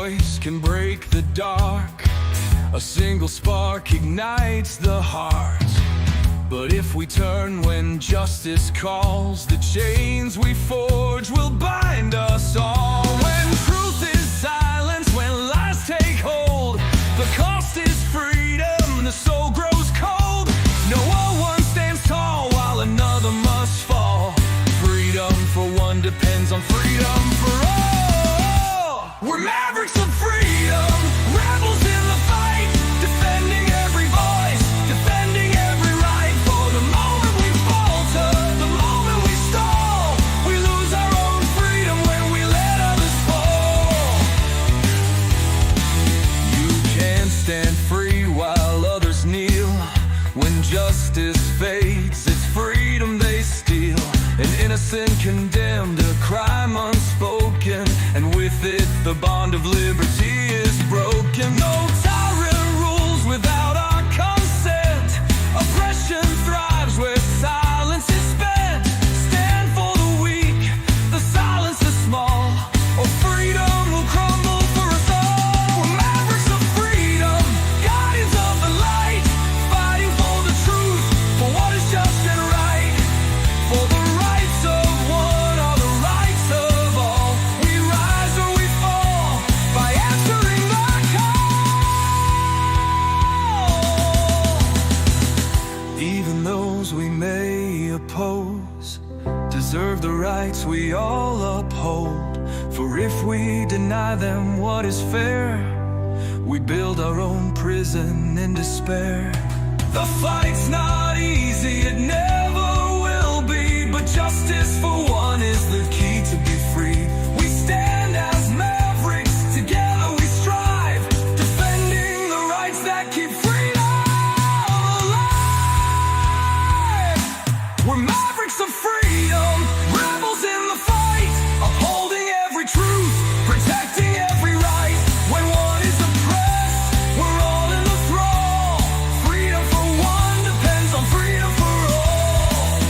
voice can break the dark. A single spark ignites the heart. But if we turn when justice calls, the chains we forge will bind us all. When truth is silenced, when lies take hold, the cost is freedom, the soul grows cold. No one stands tall while another must fall. Freedom for one depends on freedom for all. We're mavericks of freedom, rebels in the fight, defending every voice, defending every right. For the moment we falter, the moment we stall, we lose our own freedom when we let others fall. You can't stand free while others kneel. When justice fades, it's freedom they steal. An innocent condemned, a crime unspoken, and with it the bond of liberty is broken. No tyrant rules without our consent. Oppression thrives where silence is spent. Stand for the weak, the silence the small, or freedom will crumble for us all. We're mavericks of freedom, guardians of the light, fighting for the truth, for what is just and right. For the rights of one are the rights of all. We rise or we fall by answering the call. Even those we may oppose deserve the rights we all uphold. For if we deny them what is fair, we build our own prison in despair. The fight's not easy, it never will be, but justice for one is the key to be free. We stand as mavericks, together we strive, defending the rights that keep freedom alive. We're mavericks of freedom, rebels in the fight, upholding every truth, protecting every right. When one is oppressed, we're all in the thrall. Freedom for one depends on freedom for all.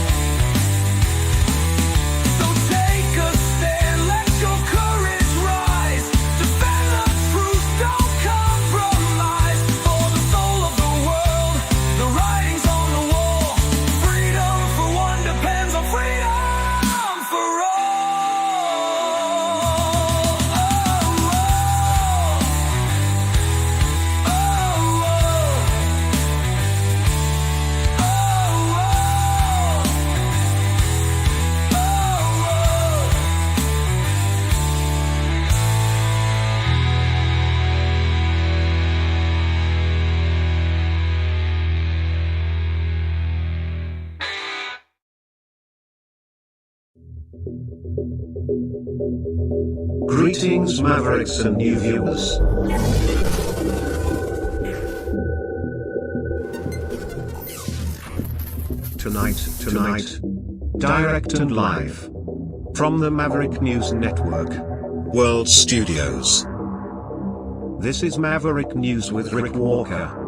So take a stand, let your courage rise. Defend the truth, don't compromise. For the soul of the world, the writing's on the wall. Freedom for one depends on freedom for all. Greetings, Mavericks and new viewers. Tonight, direct and live from the Maverick News Network World Studios. This is Maverick News with Rick Walker.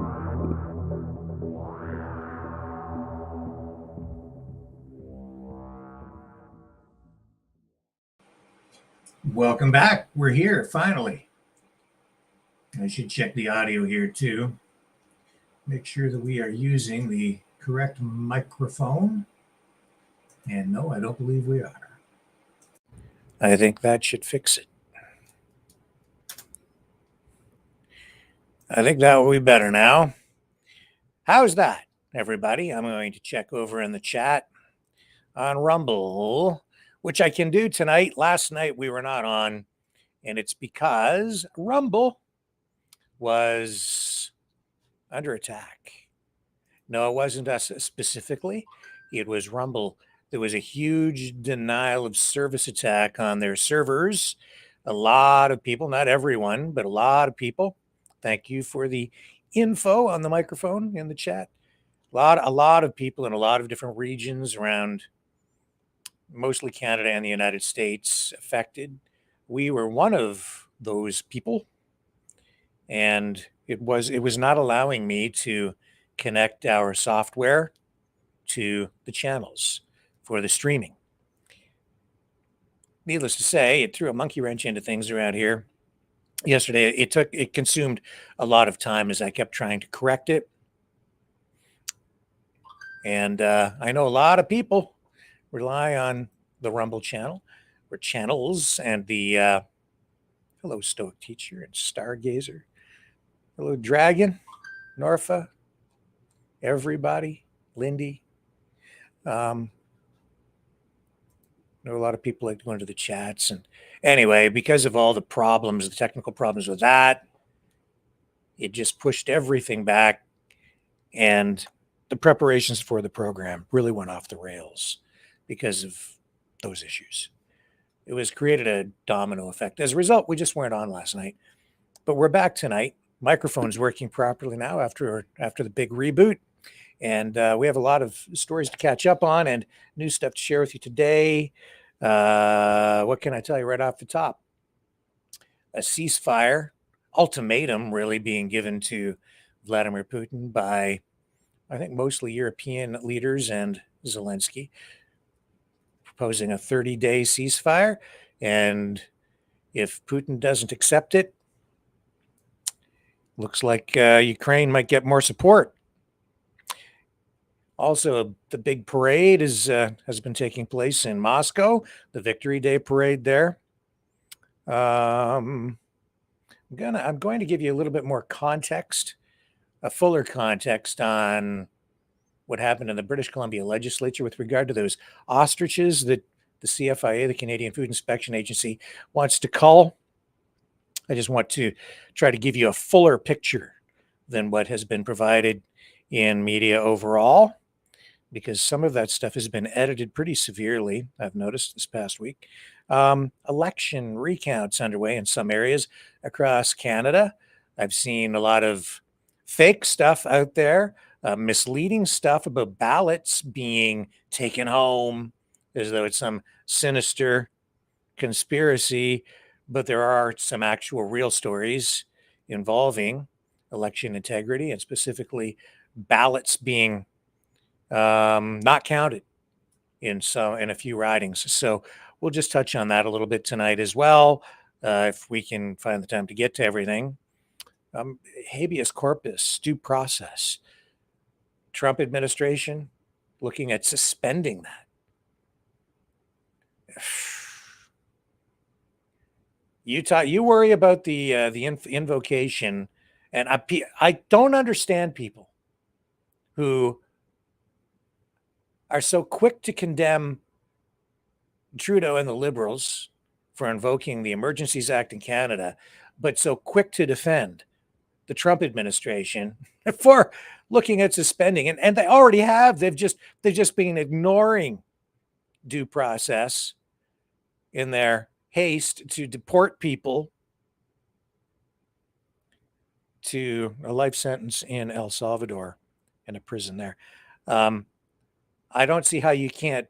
Welcome back. We're here finally. I should check the audio here too. Make sure that we are using the correct microphone. And no, I don't believe we are. I think that should fix it. I think that will be better now. How's that, everybody? I'm going to check over in the chat on Rumble, which I can do tonight. Last night we were not on, and it's because Rumble was under attack. No, it wasn't us specifically. It was Rumble. There was a huge denial of service attack on their servers. A lot of people, not everyone, but a lot of people. Thank you for the info on the microphone in the chat. A lot of people in a lot of different regions around mostly Canada and the United States affected. We were one of those people, and it was not allowing me to connect our software to the channels for the streaming. Needless to say, it threw a monkey wrench into things around here. yesterday. It consumed a lot of time as I kept trying to correct it. And I know a lot of people rely on the Rumble channel or channels and the hello, Stoic Teacher and Stargazer. Hello, Dragon, Norfa, everybody, Lindy. Know a lot of people like going to the chats. And anyway, because of all the problems, the technical problems with that, it just pushed everything back. And the preparations for the program really went off the rails because of those issues. It was created a domino effect. As a result, we just weren't on last night, but we're back tonight. Microphone's working properly now after the big reboot, and we have a lot of stories to catch up on and new stuff to share with you today. What can I tell you right off the top? A ceasefire ultimatum really being given to Vladimir Putin by, I think, mostly European leaders and Zelensky, proposing a 30-day ceasefire. And if Putin doesn't accept it, looks like Ukraine might get more support. Also, the big parade has been taking place in Moscow, the Victory Day parade there. I'm going to give you a little bit more context, a fuller context on what happened in the British Columbia legislature with regard to those ostriches that the CFIA, the Canadian Food Inspection Agency, wants to cull. I just want to try to give you a fuller picture than what has been provided in media overall, because some of that stuff has been edited pretty severely, I've noticed this past week. Election recounts underway in some areas across Canada. I've seen a lot of fake stuff out there, misleading stuff about ballots being taken home as though it's some sinister conspiracy, but there are some actual real stories involving election integrity and specifically ballots being not counted in a few ridings. So we'll just touch on that a little bit tonight as well, if we can find the time to get to everything. Habeas corpus, due process. Trump administration looking at suspending that. You worry about the invocation, and I don't understand people who are so quick to condemn Trudeau and the Liberals for invoking the Emergencies Act in Canada, but so quick to defend the Trump administration for looking at suspending, and they already have. They've just been ignoring due process in their haste to deport people to a life sentence in El Salvador in a prison there. I don't see how you can't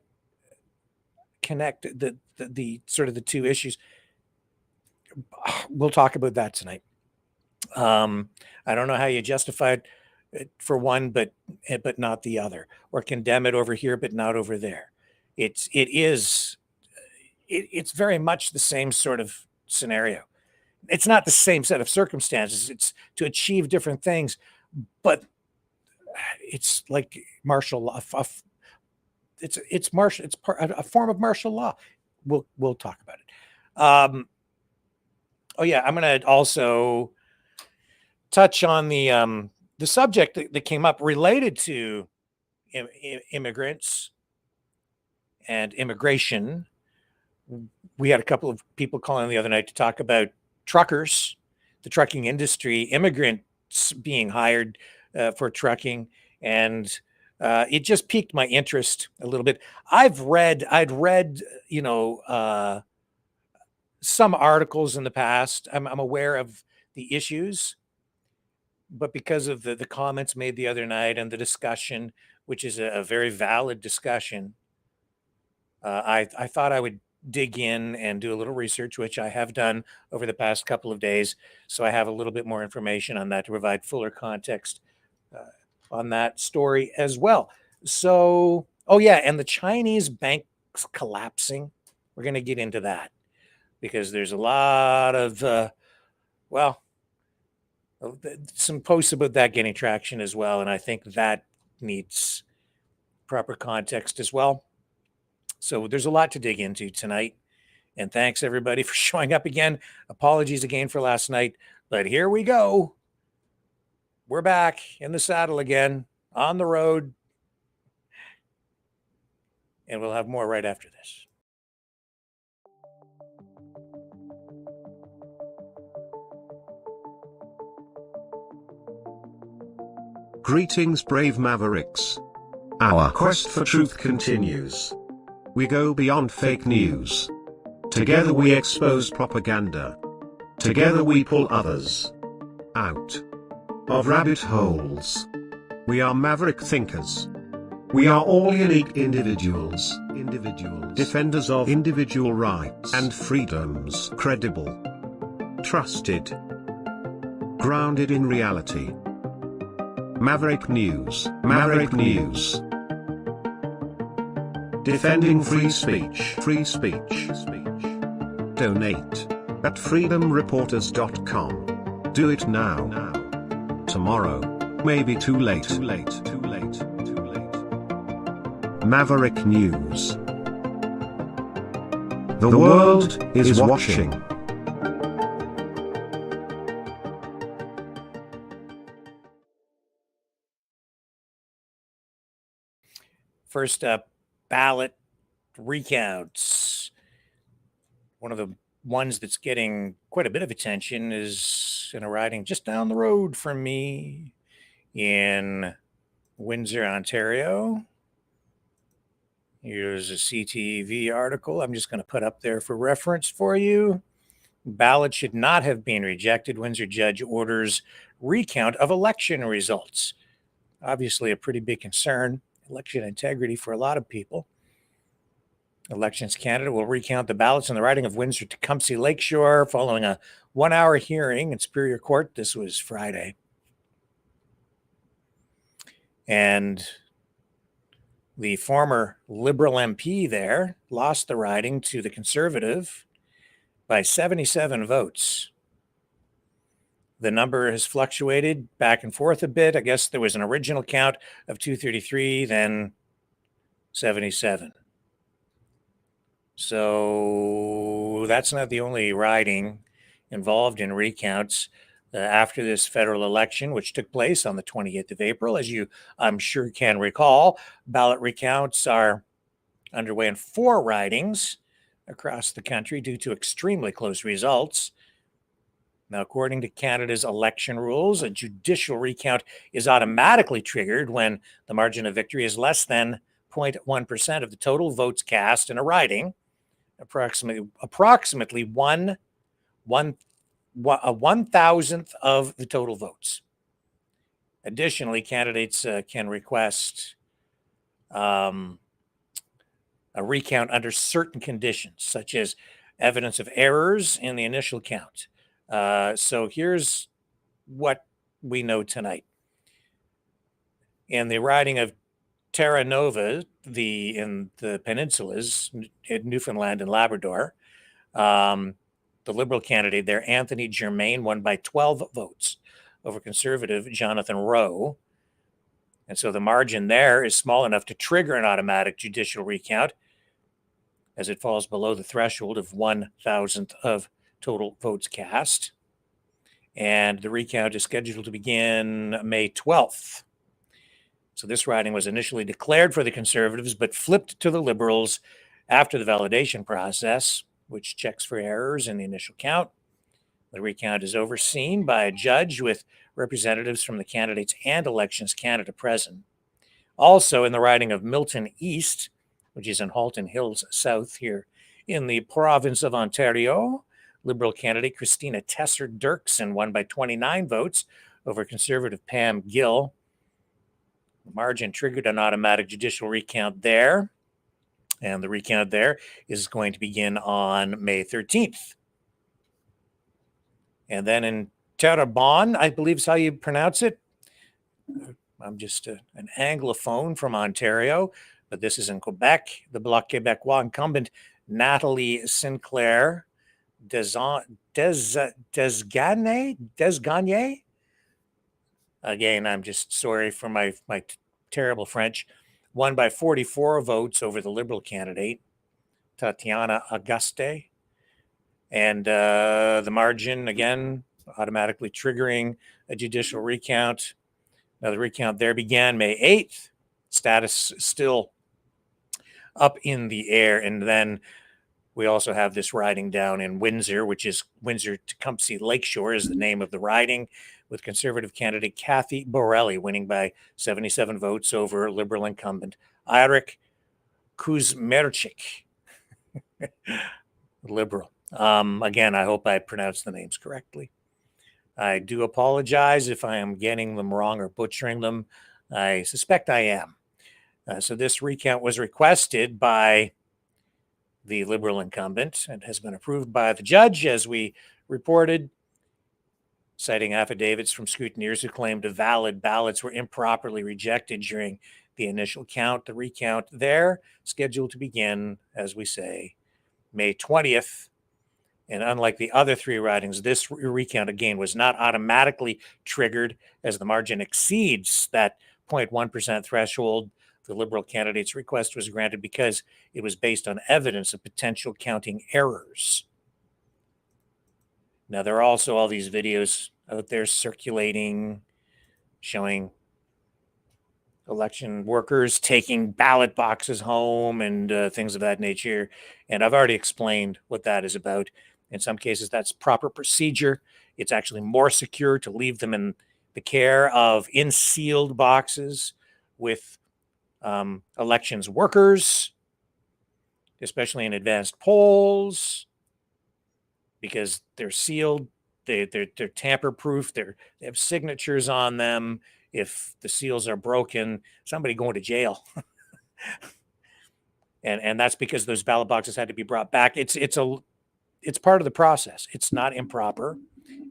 connect the sort of the two issues. We'll talk about that tonight. I don't know how you justify it for one, but not the other, or condemn it over here, but not over there. It's very much the same sort of scenario. It's not the same set of circumstances. It's to achieve different things, but it's like martial law. It's a form of martial law. We'll talk about it. Oh yeah, I'm going to also touch on the subject that came up related to immigrants and immigration. We had a couple of people calling the other night to talk about truckers, the trucking industry, immigrants being hired for trucking, and it just piqued my interest a little bit. I'd read, some articles in the past. I'm aware of the issues, but because of the comments made the other night and the discussion, which is a very valid discussion, I thought I would dig in and do a little research, which I have done over the past couple of days. So I have a little bit more information on that to provide fuller context on that story as well. So, oh yeah, and the Chinese banks collapsing. We're going to get into that because there's a lot of well, some posts about that getting traction as well, and I think that needs proper context as well. So there's a lot to dig into tonight. And thanks everybody for showing up again. Apologies again for last night, but here we go. We're back in the saddle again, on the road. And we'll have more right after this. Greetings, brave mavericks. Our quest for truth continues. We go beyond fake news. Together we expose propaganda. Together we pull others out of rabbit holes. We are maverick thinkers. We are all unique individuals, defenders of individual rights and freedoms, credible, trusted, grounded in reality. Maverick News, Maverick News. Defending free speech, Donate at freedomreporters.com. Do it now. Tomorrow may be too late. Maverick News. The world is watching. First up, ballot recounts. One of the ones that's getting quite a bit of attention is in a riding just down the road from me in Windsor, Ontario. Here's a CTV article I'm just going to put up there for reference for you. Ballot should not have been rejected. Windsor judge orders recount of election results. Obviously a pretty big concern. Election integrity for a lot of people. Elections Canada will recount the ballots in the riding of Windsor Tecumseh Lakeshore following a 1-hour hearing in Superior Court. This was Friday. And the former Liberal MP there lost the riding to the Conservative by 77 votes. The number has fluctuated back and forth a bit. I guess there was an original count of 233, then 77. So that's not the only riding involved in recounts after this federal election, which took place on the 28th of April. As you, I'm sure, can recall, ballot recounts are underway in 4 ridings across the country due to extremely close results. Now, according to Canada's election rules, a judicial recount is automatically triggered when the margin of victory is less than 0.1% of the total votes cast in a riding, approximately one thousandth of the total votes. Additionally, candidates can request a recount under certain conditions, such as evidence of errors in the initial count. So here's what we know tonight. In the riding of Terra Nova, in the peninsulas, in Newfoundland and Labrador, the Liberal candidate there, Anthony Germain, won by 12 votes over Conservative Jonathan Rowe. And so the margin there is small enough to trigger an automatic judicial recount as it falls below the threshold of 1,000th of total votes cast. And the recount is scheduled to begin May 12th. So this riding was initially declared for the Conservatives, but flipped to the Liberals after the validation process, which checks for errors in the initial count. The recount is overseen by a judge with representatives from the candidates and Elections Canada present. Also in the riding of Milton East, which is in Halton Hills South here in the province of Ontario, Liberal candidate Christina Tesser-Dirksen won by 29 votes over Conservative Pam Gill. The margin triggered an automatic judicial recount there, and the recount there is going to begin on May 13th. And then in Terrebonne, I believe is how you pronounce it. I'm just an Anglophone from Ontario, but this is in Quebec. The Bloc Québécois incumbent Natalie Sinclair Desgagne. Again, I'm just sorry for my terrible French. Won by 44 votes over the Liberal candidate, Tatiana Auguste. And the margin, again, automatically triggering a judicial recount. Now, the recount there began May 8th. Status still up in the air. And then we also have this riding down in Windsor, which is Windsor-Tecumseh Lakeshore is the name of the riding, with Conservative candidate Kathy Borelli winning by 77 votes over Liberal incumbent Eirik Kuzmerchik, Liberal. Again, I hope I pronounced the names correctly. I do apologize if I am getting them wrong or butchering them. I suspect I am. So this recount was requested by the Liberal incumbent and has been approved by the judge, as we reported, citing affidavits from scrutineers who claimed valid ballots were improperly rejected during the initial count. The recount there scheduled to begin, as we say, May 20th. And unlike the other three ridings, this recount, again, was not automatically triggered as the margin exceeds that 0.1% threshold. The Liberal candidate's request was granted because it was based on evidence of potential counting errors. Now, there are also all these videos out there circulating showing election workers taking ballot boxes home and things of that nature. And I've already explained what that is about. In some cases, that's proper procedure. It's actually more secure to leave them in the care of sealed boxes with elections workers, especially in advanced polls, because they're sealed, they're tamper-proof, they have signatures on them. If the seals are broken, somebody going to jail. and that's because those ballot boxes had to be brought back. It's part of the process. It's not improper,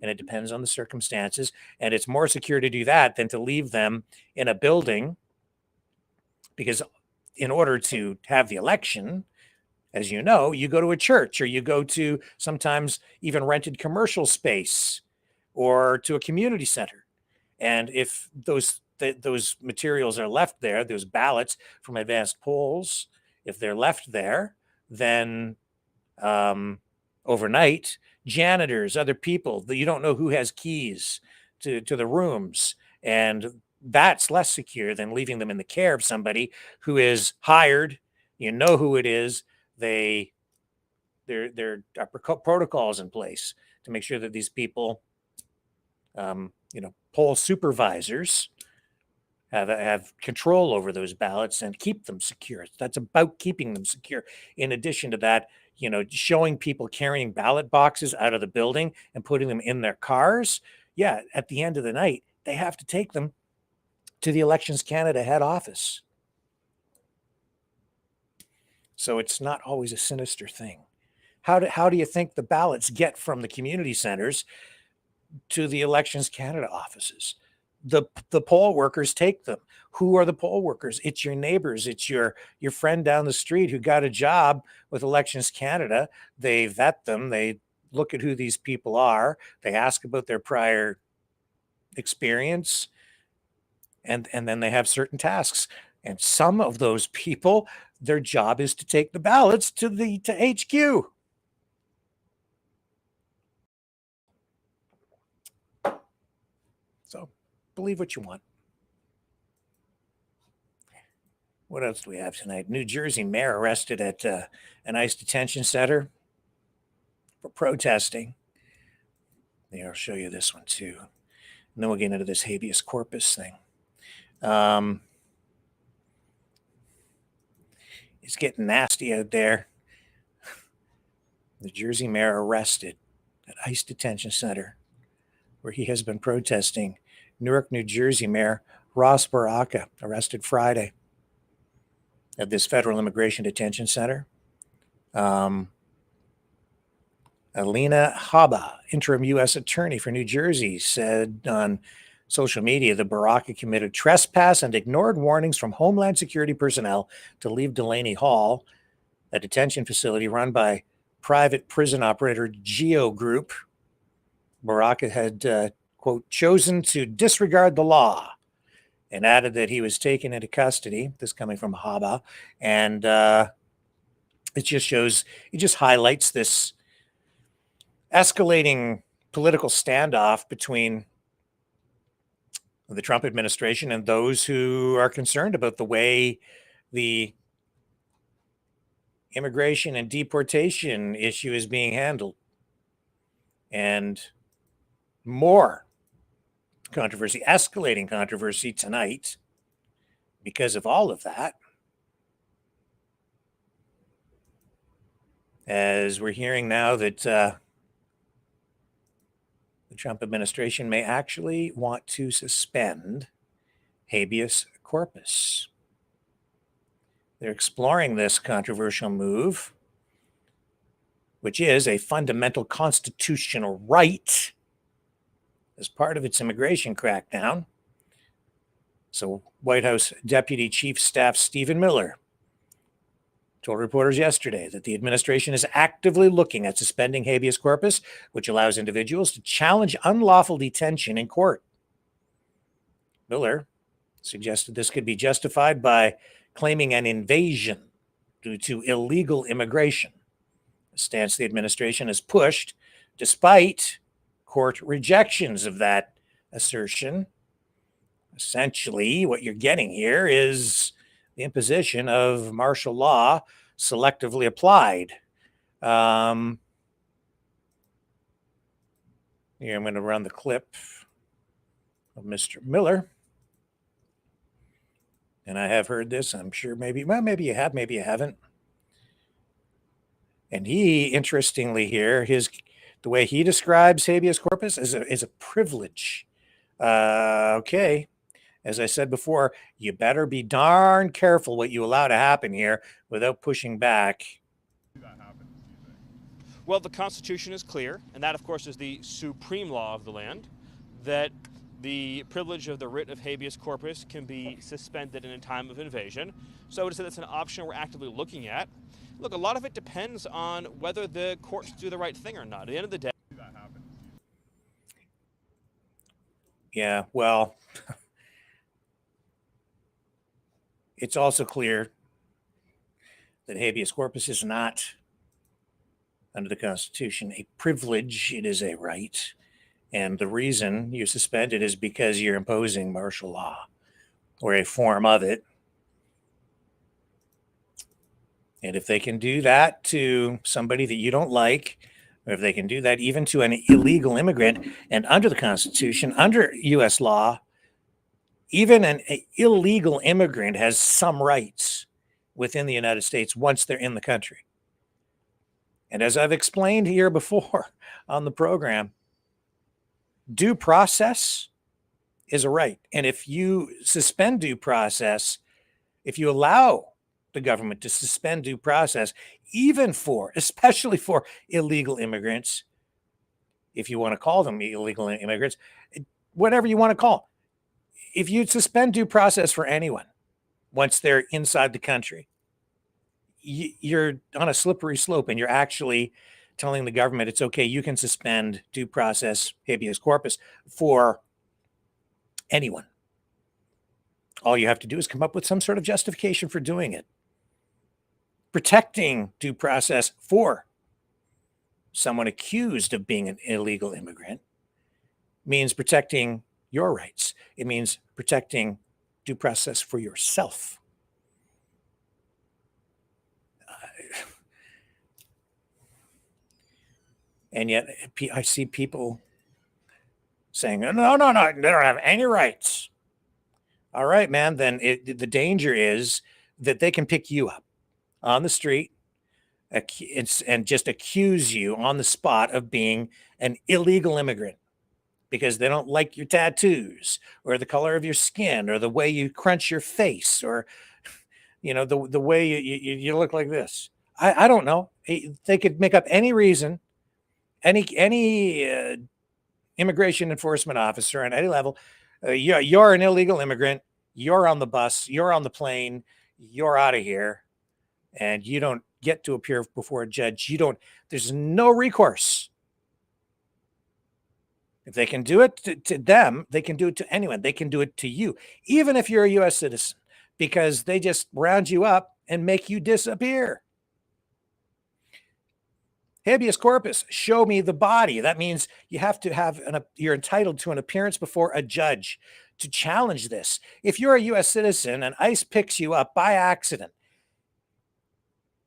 and it depends on the circumstances. And it's more secure to do that than to leave them in a building, because in order to have the election, as you know, you go to a church or you go to sometimes even rented commercial space or to a community center. And if those materials are left there, those ballots from advanced polls, if they're left there, then overnight, janitors, other people, you don't know who has keys to the rooms. And that's less secure than leaving them in the care of somebody who is hired. You know who it is. There are protocols in place to make sure that these people, poll supervisors have control over those ballots and keep them secure. That's about keeping them secure. In addition to that, showing people carrying ballot boxes out of the building and putting them in their cars. Yeah, at the end of the night, they have to take them to the Elections Canada head office. So it's not always a sinister thing. How do you think the ballots get from the community centers to the Elections Canada offices? The poll workers take them. Who are the poll workers? It's your neighbors. It's your friend down the street who got a job with Elections Canada. They vet them. They look at who these people are. They ask about their prior experience. And then they have certain tasks. And some of those people, their job is to take the ballots to HQ. So believe what you want. What else do we have tonight? New Jersey mayor arrested at an ICE detention center for protesting. Yeah, I'll show you this one too. And then we'll get into this habeas corpus thing. It's getting nasty out there. The Jersey mayor arrested at ICE detention center where he has been protesting. Newark, New Jersey mayor Ross Baraka arrested Friday at this federal immigration detention center. Alina Haba, interim U.S. attorney for New Jersey, said on social media that Baraka committed trespass and ignored warnings from Homeland Security personnel to leave Delaney Hall, a detention facility run by private prison operator Geo Group, Barack had, quote, chosen to disregard the law, and added that he was taken into custody. This coming from Haba. And it just highlights this escalating political standoff between the Trump administration and those who are concerned about the way the immigration and deportation issue is being handled. And more controversy, escalating controversy tonight because of all of that, as we're hearing now that the Trump administration may actually want to suspend habeas corpus. They're exploring this controversial move, which is a fundamental constitutional right as part of its immigration crackdown. So White House Deputy Chief Staff Stephen Miller told reporters yesterday that the administration is actively looking at suspending habeas corpus, which allows individuals to challenge unlawful detention in court. Miller suggested this could be justified by claiming an invasion due to illegal immigration, a stance the administration has pushed despite court rejections of that assertion. Essentially, what you're getting here is the imposition of martial law selectively applied. Here, I'm going to run the clip of Mr. Miller. And I have heard this. I'm sure maybe you have, maybe you haven't. And he, interestingly here, the way he describes habeas corpus is a privilege. Okay. As I said before, you better be darn careful what you allow to happen here without pushing back. Well, the Constitution is clear, and that, of course, is the supreme law of the land, that the privilege of the writ of habeas corpus can be suspended in a time of invasion. So I would say that's an option we're actively looking at. Look, a lot of it depends on whether the courts do the right thing or not. At the end of the day... Yeah, well... It's also clear that habeas corpus is not, under the Constitution, a privilege. It is a right. And the reason you suspend it is because you're imposing martial law or a form of it. And if they can do that to somebody that you don't like, or if they can do that even to an illegal immigrant, and under the Constitution, under U.S. law, even an illegal immigrant has some rights within the United States once they're in the country. And as I've explained here before on the program, due process is a right. And if you suspend due process, if you allow the government to suspend due process, especially for illegal immigrants, if you want to call them illegal immigrants, whatever you want to call them, if you suspend due process for anyone once they're inside the country, you're on a slippery slope, and you're actually telling the government it's okay, you can suspend due process, habeas corpus, for anyone. All you have to do is come up with some sort of justification for doing it. Protecting due process for someone accused of being an illegal immigrant means protecting your rights. It means protecting due process for yourself. And yet I see people saying, no, they don't have any rights. All right, man, then the danger is that they can pick you up on the street and just accuse you on the spot of being an illegal immigrant, because they don't like your tattoos or the color of your skin or the way you crunch your face or, the way you look like this. I don't know. They could make up any reason, any immigration enforcement officer on any level. You're an illegal immigrant. You're on the bus. You're on the plane. You're out of here. And you don't get to appear before a judge. There's no recourse. If they can do it to them, they can do it to anyone. They can do it to you, even if you're a U.S. citizen, because they just round you up and make you disappear. Habeas corpus, show me the body. That means you have to have you're entitled to an appearance before a judge to challenge this. If you're a U.S. citizen and ICE picks you up by accident,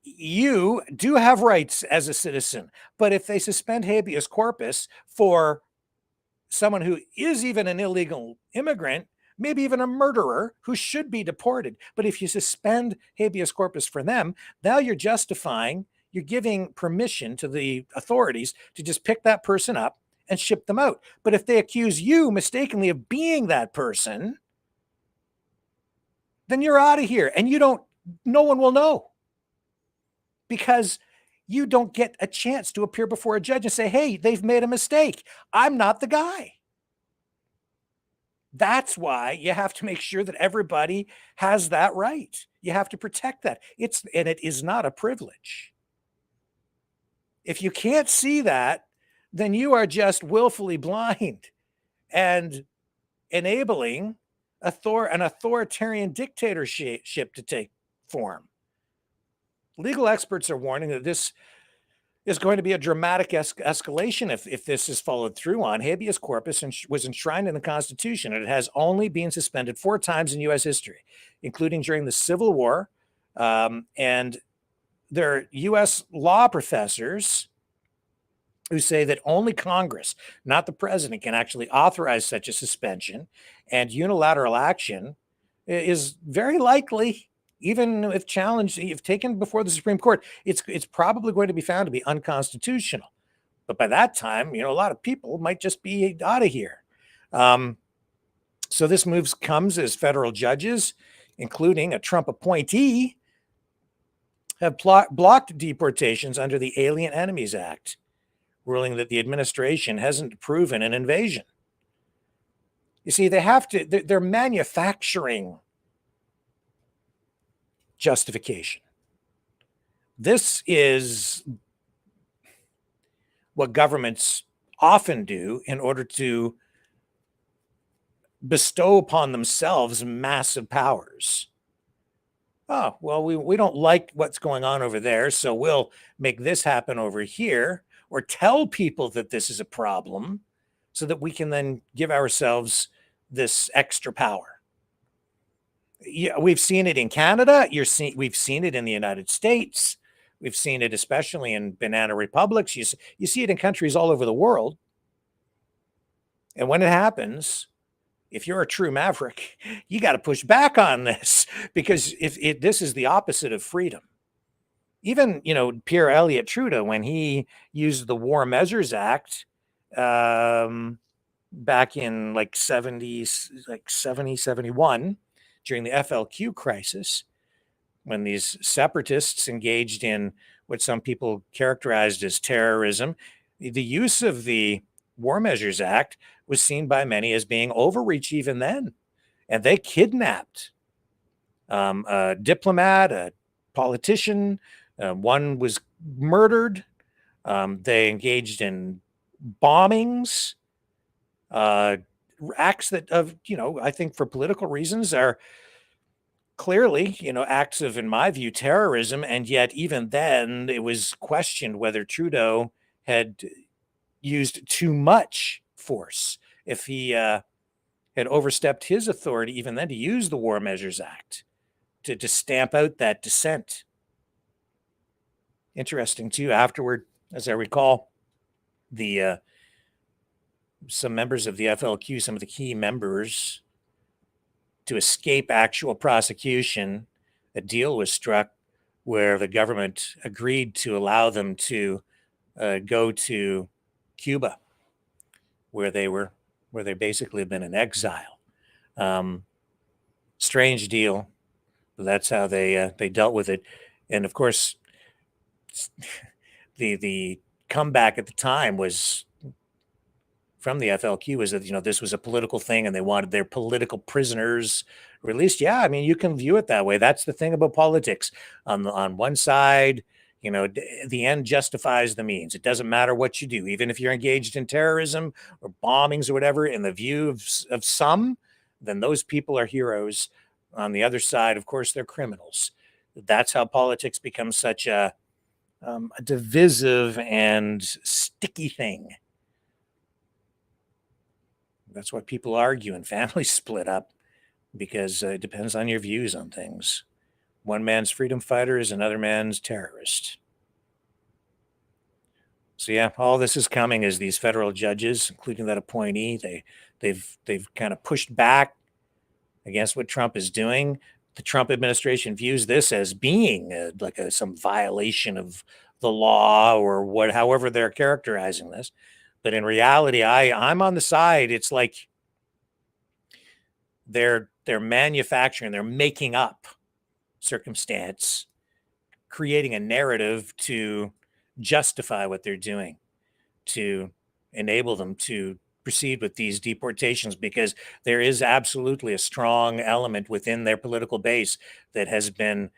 you do have rights as a citizen. But if they suspend habeas corpus for someone who is even an illegal immigrant, maybe even a murderer who should be deported, but if you suspend habeas corpus for them, now you're giving permission to the authorities to just pick that person up and ship them out. But if they accuse you mistakenly of being that person, then you're out of here, and no one will know, because you don't get a chance to appear before a judge and say, hey, they've made a mistake. I'm not the guy. That's why you have to make sure that everybody has that right. You have to protect that. And it is not a privilege. If you can't see that, then you are just willfully blind and enabling an authoritarian dictatorship to take form. Legal experts are warning that this is going to be a dramatic escalation if this is followed through on. Habeas corpus was enshrined in the Constitution, and it has only been suspended 4 times in U.S. history, including during the Civil War. And there are U.S. law professors who say that only Congress, not the president, can actually authorize such a suspension, and unilateral action is very likely, even if challenged, if taken before the Supreme Court, it's probably going to be found to be unconstitutional. But by that time, a lot of people might just be out of here. So this move comes as federal judges, including a Trump appointee, have blocked deportations under the Alien Enemies Act, ruling that the administration hasn't proven an invasion. You see, they're manufacturing justification. This is what governments often do in order to bestow upon themselves massive powers. Oh, well, we don't like what's going on over there, so we'll make this happen over here, or tell people that this is a problem so that we can then give ourselves this extra power. Yeah, we've seen it in Canada. We've seen it in the United States. We've seen it especially in banana republics. You see it in countries all over the world. And when it happens, if you're a true maverick, you got to push back on this, because this is the opposite of freedom. Even, Pierre Elliott Trudeau, when he used the War Measures Act back in 71, during the FLQ crisis, when these separatists engaged in what some people characterized as terrorism, the use of the War Measures Act was seen by many as being overreach even then. And they kidnapped a diplomat, a politician. One was murdered. They engaged in bombings, acts that I think for political reasons are clearly, acts of, in my view, terrorism. And yet even then it was questioned whether Trudeau had used too much force, if he had overstepped his authority even then to use the War Measures Act to stamp out that dissent. Interesting too, afterward, as I recall, some members of the FLQ, some of the key members, to escape actual prosecution, a deal was struck where the government agreed to allow them to go to Cuba, where they basically have been in exile. Strange deal, but that's how they dealt with it. And of course, the comeback at the time was from the FLQ was that this was a political thing and they wanted their political prisoners released. Yeah, I mean, you can view it that way. That's the thing about politics. On one side, The end justifies the means. It doesn't matter what you do, even if you're engaged in terrorism or bombings or whatever. In the view of some, then those people are heroes. On the other side, of course, they're criminals. That's how politics becomes such a divisive and sticky thing. That's why people argue and families split up, because it depends on your views on things. One man's freedom fighter is another man's terrorist. So yeah, all this is coming as these federal judges, including that appointee, they've kind of pushed back against what Trump is doing. The Trump administration views this as being some violation of the law or however they're characterizing this. But in reality, I'm on the side. It's like they're manufacturing, they're making up circumstance, creating a narrative to justify what they're doing, to enable them to proceed with these deportations, because there is absolutely a strong element within their political base that has been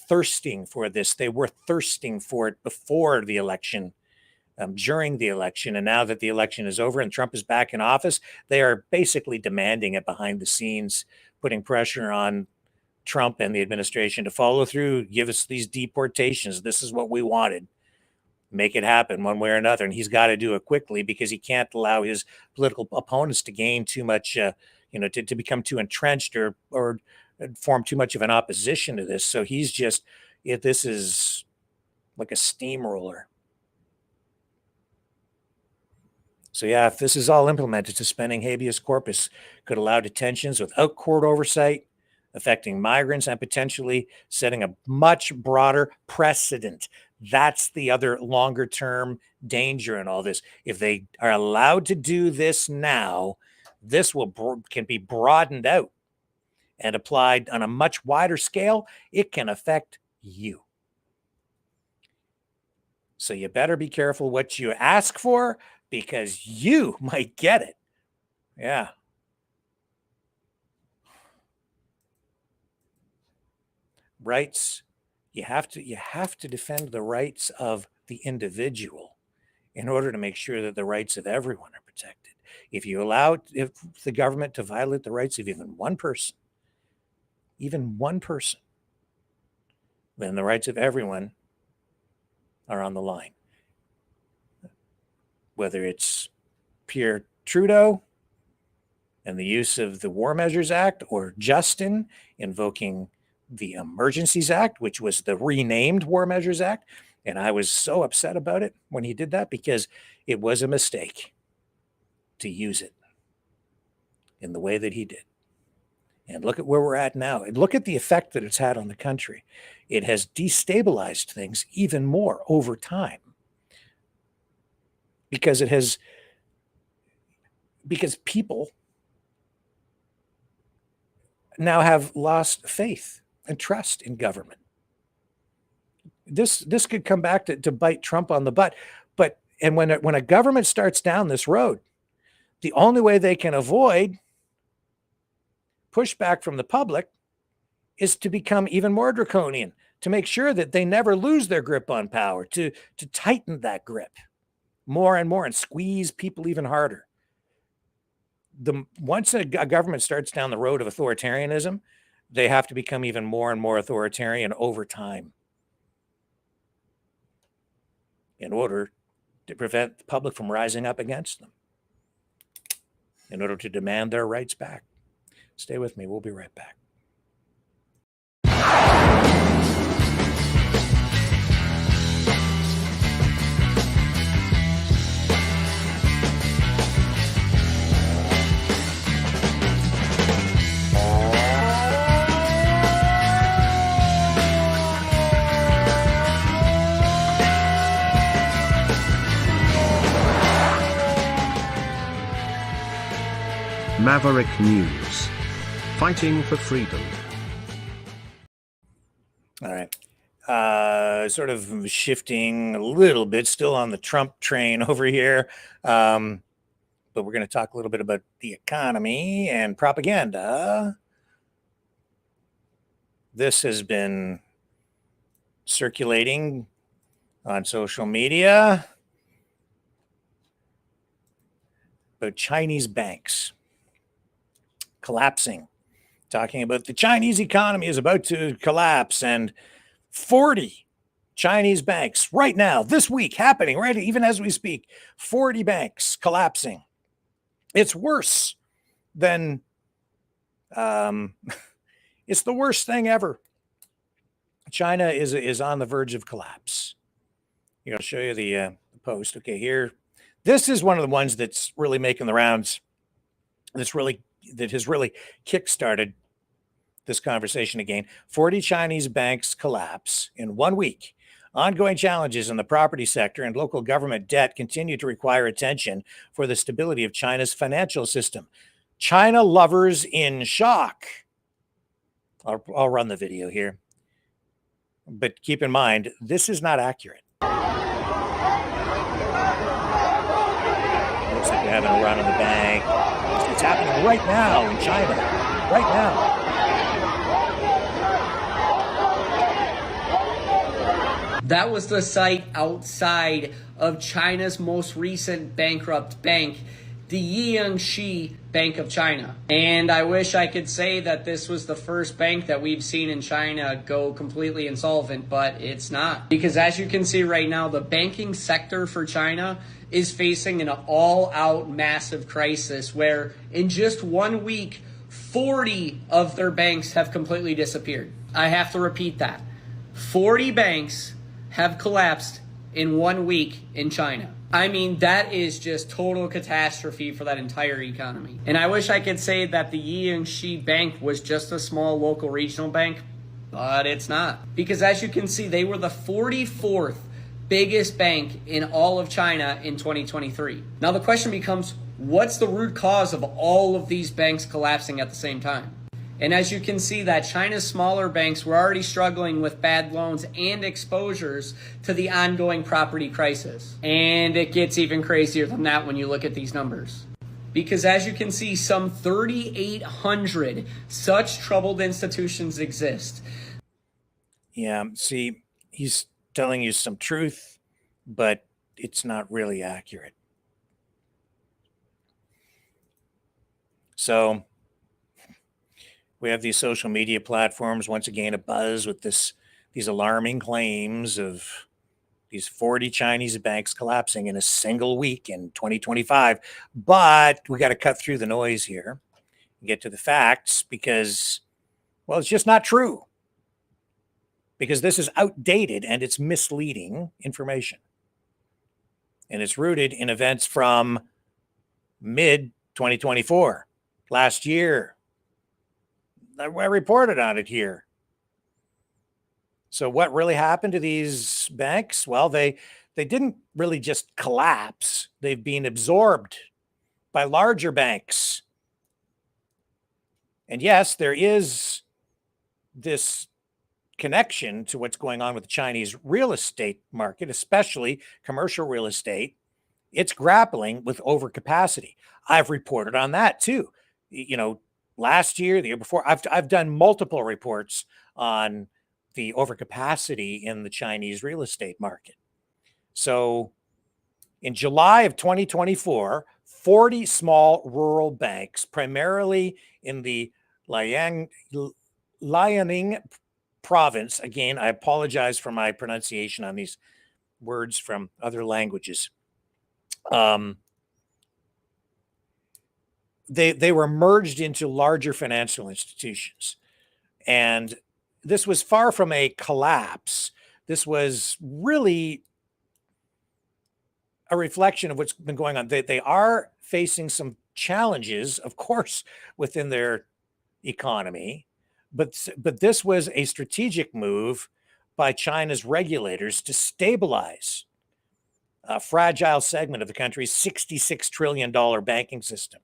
thirsting for this. They were thirsting for it before the election, during the election, and now that the election is over and Trump is back in office, they are basically demanding it behind the scenes, putting pressure on Trump and the administration to follow through, give us these deportations. This is what we wanted. Make it happen one way or another. And he's got to do it quickly, because he can't allow his political opponents to gain too much, to become too entrenched or form too much of an opposition to this. So he's just, this is like a steamroller. So yeah, if this is all implemented, suspending habeas corpus could allow detentions without court oversight, affecting migrants and potentially setting a much broader precedent. That's the other longer term danger in all this. If they are allowed to do this now, this can be broadened out and applied on a much wider scale. It can affect you. So you better be careful what you ask for, because you might get it. Yeah. Rights, you have to defend the rights of the individual in order to make sure that the rights of everyone are protected. If the government to violate the rights of even one person, then the rights of everyone are on the line. Whether it's Pierre Trudeau and the use of the War Measures Act, or Justin invoking the Emergencies Act, which was the renamed War Measures Act. And I was so upset about it when he did that, because it was a mistake to use it in the way that he did. And look at where we're at now. And look at the effect that it's had on the country. It has destabilized things even more over time, because people now have lost faith and trust in government. This could come back to bite Trump on the butt. And when a government starts down this road, the only way they can avoid pushback from the public is to become even more draconian, to make sure that they never lose their grip on power, to tighten that grip more and more and squeeze people even harder. Once a government starts down the road of authoritarianism, they have to become even more and more authoritarian over time in order to prevent the public from rising up against them, in order to demand their rights back. Stay with me. We'll be right back. Maverick News. Fighting for freedom. All right. Sort of shifting a little bit, still on the Trump train over here. But we're going to talk a little bit about the economy and propaganda. This has been circulating on social media about Chinese banks collapsing, talking about the Chinese economy is about to collapse, and 40 Chinese banks right now, this week, happening right even as we speak, 40 banks collapsing. It's worse than, it's the worst thing ever. China is on the verge of collapse. I'll show you the post. Okay, here. This is one of the ones that's really making the rounds. That has really kickstarted this conversation again. 40 Chinese banks collapse in 1 week. Ongoing challenges in the property sector and local government debt continue to require attention for the stability of China's financial system. China lovers in shock. I'll run the video here. But keep in mind, this is not accurate. Looks like they're having a run on the bank. It's happening right now in China. Right now. That was the site outside of China's most recent bankrupt bank, the Jiangxi Bank of China. And I wish I could say that this was the first bank that we've seen in China go completely insolvent, but it's not. Because as you can see right now, the banking sector for China is facing an all-out massive crisis where in just 1 week, 40 of their banks have completely disappeared. I have to repeat that. 40 banks have collapsed in 1 week in China. I mean, that is just total catastrophe for that entire economy. And I wish I could say that the Jiangxi Bank was just a small local regional bank, but it's not. Because as you can see, they were the 44th biggest bank in all of China in 2023. Now the question becomes, what's the root cause of all of these banks collapsing at the same time? And as you can see, that China's smaller banks were already struggling with bad loans and exposures to the ongoing property crisis. And it gets even crazier than that when you look at these numbers. Because as you can see, some 3,800 such troubled institutions exist. Yeah, see, he's telling you some truth, but it's not really accurate. So we have these social media platforms, once again, abuzz with these alarming claims of these 40 Chinese banks collapsing in a single week in 2025. But we got to cut through the noise here and get to the facts because, well, it's just not true. Because this is outdated and it's misleading information. And it's rooted in events from mid-2024, last year. I reported on it here. So what really happened to these banks? Well, they didn't really just collapse. They've been absorbed by larger banks. And yes, there is this connection to what's going on with the Chinese real estate market, especially commercial real estate. It's grappling with overcapacity. I've reported on that too. Last year, the year before, I've done multiple reports on the overcapacity in the Chinese real estate market. So in July of 2024, 40 small rural banks, primarily in the Liaoning province. Again, I apologize for my pronunciation on these words from other languages. They were merged into larger financial institutions. And this was far from a collapse. This was really a reflection of what's been going on. They are facing some challenges, of course, within their economy. But this was a strategic move by China's regulators to stabilize a fragile segment of the country's $66 trillion banking system.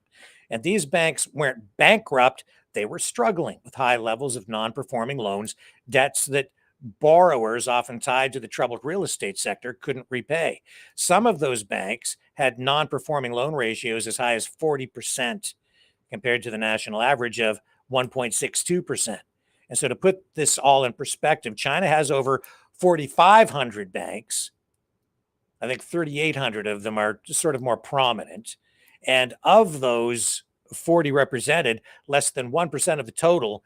And these banks weren't bankrupt. They were struggling with high levels of non-performing loans, debts that borrowers often tied to the troubled real estate sector couldn't repay. Some of those banks had non-performing loan ratios as high as 40% compared to the national average of 1.62%. And so to put this all in perspective, China has over 4,500 banks I think 3,800 of them are sort of more prominent. And of those 40 represented, less than 1% of the total,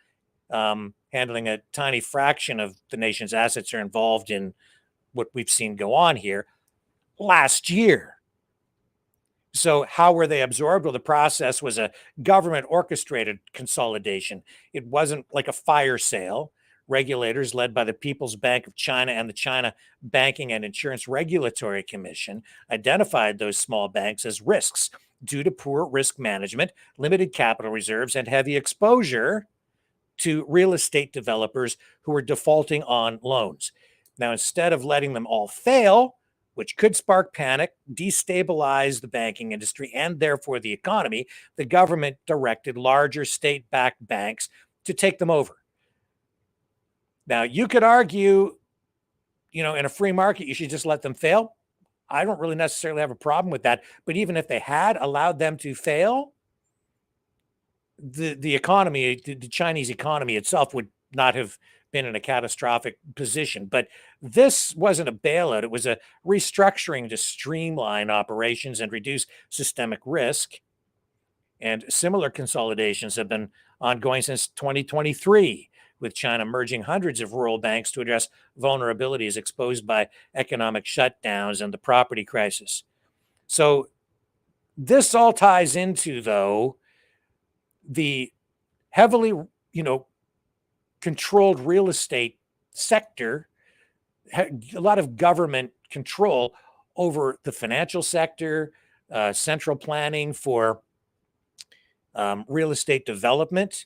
handling a tiny fraction of the nation's assets, are involved in what we've seen go on here last year. So how were they absorbed? Well, the process was a government orchestrated consolidation. It wasn't like a fire sale. Regulators led by the People's Bank of China and the China Banking and Insurance Regulatory Commission identified those small banks as risks due to poor risk management, limited capital reserves, and heavy exposure to real estate developers who were defaulting on loans. Now, instead of letting them all fail, which could spark panic, destabilize the banking industry, and therefore the economy, the government directed larger state-backed banks to take them over. Now, you could argue, in a free market, you should just let them fail. I don't really necessarily have a problem with that. But even if they had allowed them to fail, the economy, the Chinese economy itself would not have been in a catastrophic position. But this wasn't a bailout. It was a restructuring to streamline operations and reduce systemic risk. And similar consolidations have been ongoing since 2023, with China merging hundreds of rural banks to address vulnerabilities exposed by economic shutdowns and the property crisis. So this all ties into, though, the heavily, controlled real estate sector, a lot of government control over the financial sector, central planning for real estate development.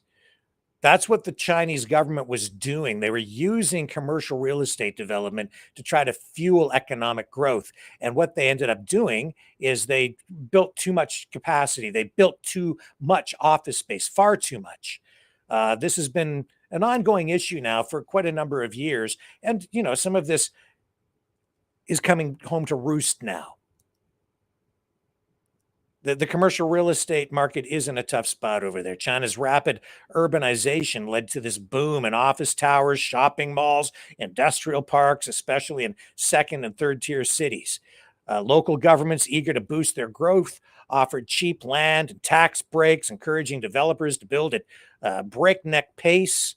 That's what the Chinese government was doing. They were using commercial real estate development to try to fuel economic growth. And what they ended up doing is they built too much capacity. They built too much office space, far too much. This has been an ongoing issue now for quite a number of years. And, some of this is coming home to roost now. The commercial real estate market is in a tough spot over there. China's rapid urbanization led to this boom in office towers, shopping malls, industrial parks, especially in second and third tier cities. Local governments, eager to boost their growth, offered cheap land and tax breaks, encouraging developers to build at breakneck pace.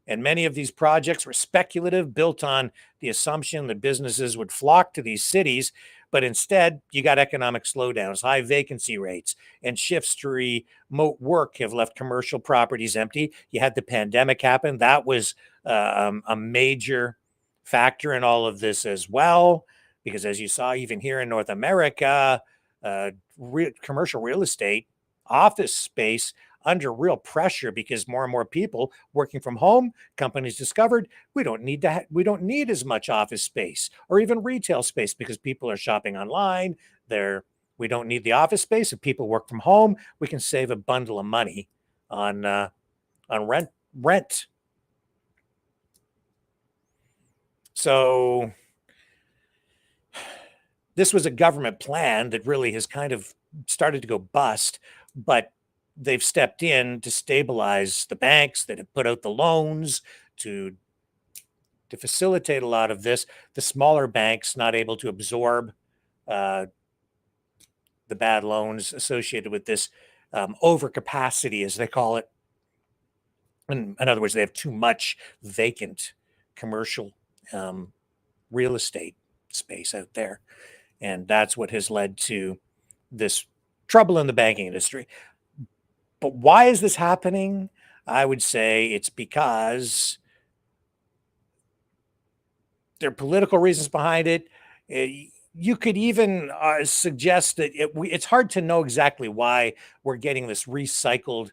And many of these projects were speculative, built on the assumption that businesses would flock to these cities. But instead, you got economic slowdowns, high vacancy rates, and shifts to remote work have left commercial properties empty. You had the pandemic happen. That was a major factor in all of this as well, because as you saw, even here in North America, commercial real estate, office space under real pressure because more and more people working from home. Companies discovered we don't need as much office space or even retail space because people are shopping online. We don't need the office space. If people work from home, we can save a bundle of money on rent. So this was a government plan that really has kind of started to go bust, but they've stepped in to stabilize the banks that have put out the loans to facilitate a lot of this. The smaller banks not able to absorb the bad loans associated with this overcapacity, as they call it. In other words, they have too much vacant commercial real estate space out there. And that's what has led to this trouble in the banking industry. But why is this happening? I would say it's because there are political reasons behind it. You could even suggest that it's hard to know exactly why we're getting this recycled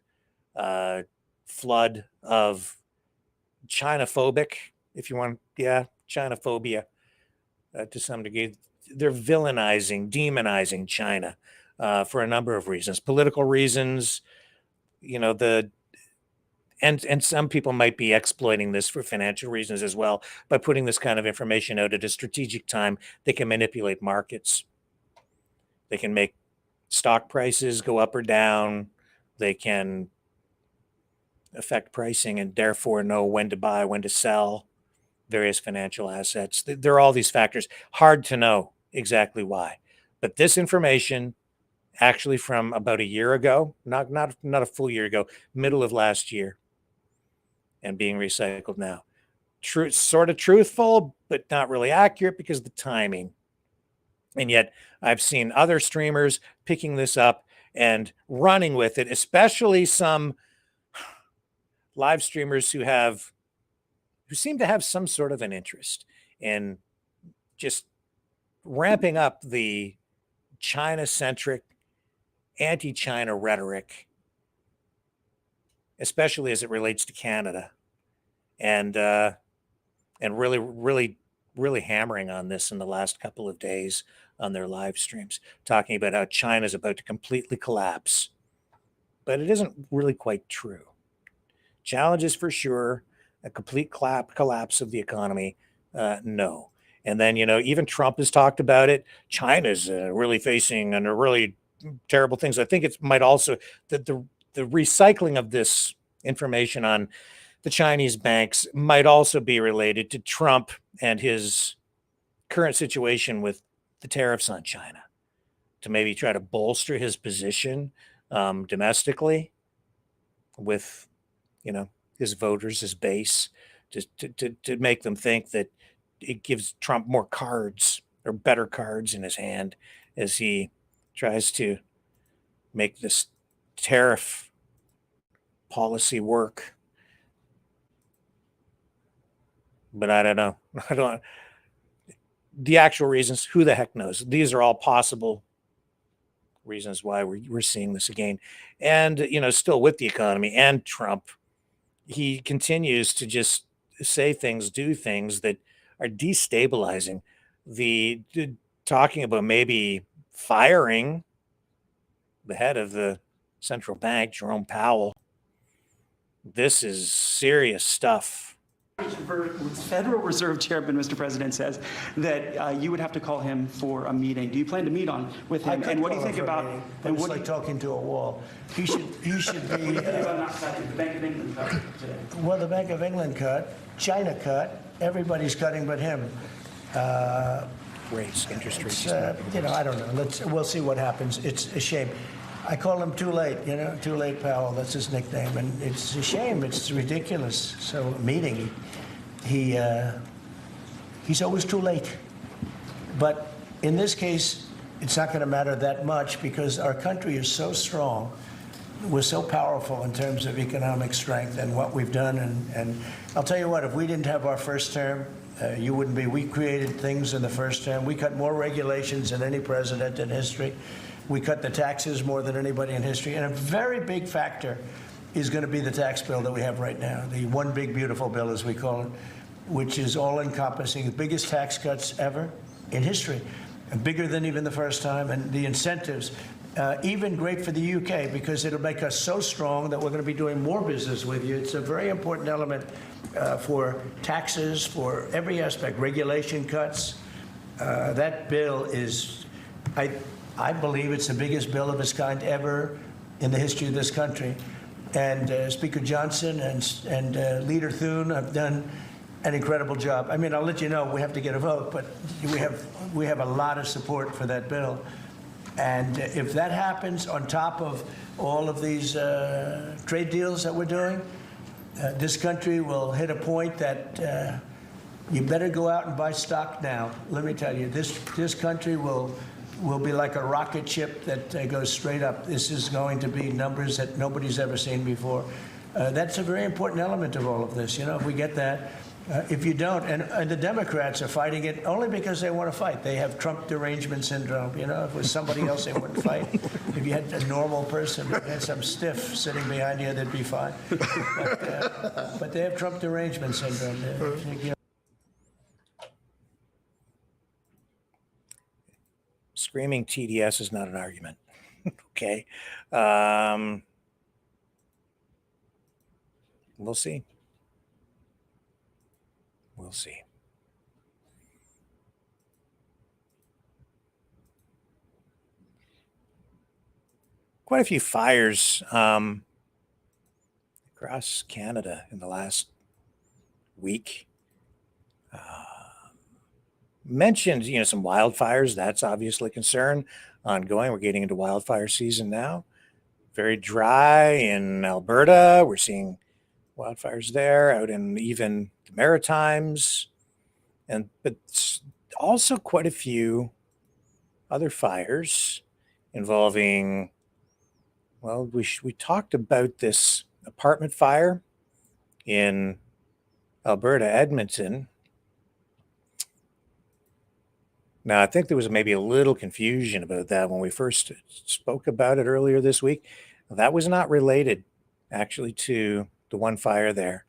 flood of Chinaphobic, if you want, Chinaphobia to some degree. They're villainizing, demonizing China for a number of reasons, political reasons. And some people might be exploiting this for financial reasons as well by putting this kind of information out at a strategic time. They can manipulate markets. They can make stock prices go up or down. They can affect pricing and therefore know when to buy, when to sell various financial assets. There are all these factors. Hard to know exactly why. But this information, actually from about a year ago, not a full year ago, middle of last year, and being recycled now. True, sort of truthful, but not really accurate because of the timing. And yet I've seen other streamers picking this up and running with it, especially some live streamers who seem to have some sort of an interest in just ramping up the China-centric, anti-China rhetoric, especially as it relates to Canada, and really hammering on this in the last couple of days on their live streams, talking about how China's about to completely collapse. But it isn't really quite true. Challenges for sure, a complete collapse of the economy, no. And then, even Trump has talked about it. China's really facing under really terrible things. I think it might also, that the recycling of this information on the Chinese banks might also be related to Trump and his current situation with the tariffs on China, to maybe try to bolster his position domestically with, his voters, his base, to make them think that it gives Trump more cards or better cards in his hand as he tries to make this tariff policy work. But I don't know. The actual reasons, who the heck knows? These are all possible reasons why we're seeing this again. And, still with the economy and Trump, he continues to just say things, do things that are destabilizing. Talking about maybe firing the head of the central bank, Jerome Powell. This is serious stuff. Federal Reserve Chairman, Mr. President, says that you would have to call him for a meeting. Do you plan to meet with him? And what do you think about? And it's like talking to a wall. He should be. The Bank of England cut today. Well, the Bank of England cut, China cut. Everybody's cutting but him. Interest rates. I don't know. We'll see what happens. It's a shame. I call him Too Late, Too Late Powell. That's his nickname, and it's a shame. It's ridiculous. So meeting, he's always too late. But in this case, it's not going to matter that much because our country is so strong. We're so powerful in terms of economic strength and what we've done. And I'll tell you what, if we didn't have our first term, you wouldn't be. We created things in the first term. We cut more regulations than any president in history. We cut the taxes more than anybody in history. And a very big factor is going to be the tax bill that we have right now, the one big beautiful bill, as we call it, which is all-encompassing, the biggest tax cuts ever in history, and bigger than even the first time. And the incentives, even great for the UK, because it'll make us so strong that we're going to be doing more business with you. It's a very important element for taxes, for every aspect, regulation cuts. That bill is, I believe it's the biggest bill of its kind ever in the history of this country. And Speaker Johnson and Leader Thune have done an incredible job. I mean, I'll let you know we have to get a vote, but we have a lot of support for that bill. And if that happens on top of all of these trade deals that we're doing, this country will hit a point that you better go out and buy stock now. Let me tell you, this country will be like a rocket ship that goes straight up. This is going to be numbers that nobody's ever seen before. That's a very important element of all of this. If we get that, if you don't, and the Democrats are fighting it only because they want to fight. They have Trump derangement syndrome. If it was somebody else, they wouldn't fight. If you had a normal person, if you had some stiff sitting behind you, they'd be fine. But they have Trump derangement syndrome. Screaming TDS is not an argument. Okay. We'll see. We'll see. Quite a few fires across Canada in the last week. mentioned, some wildfires. That's obviously a concern ongoing. We're getting into wildfire season now. Very dry in Alberta. We're seeing wildfires there, out in even the Maritimes, but also quite a few other fires involving, well, we talked about this apartment fire in Alberta, Edmonton. Now, I think there was maybe a little confusion about that when we first spoke about it earlier this week. That was not related, actually, to the one fire there.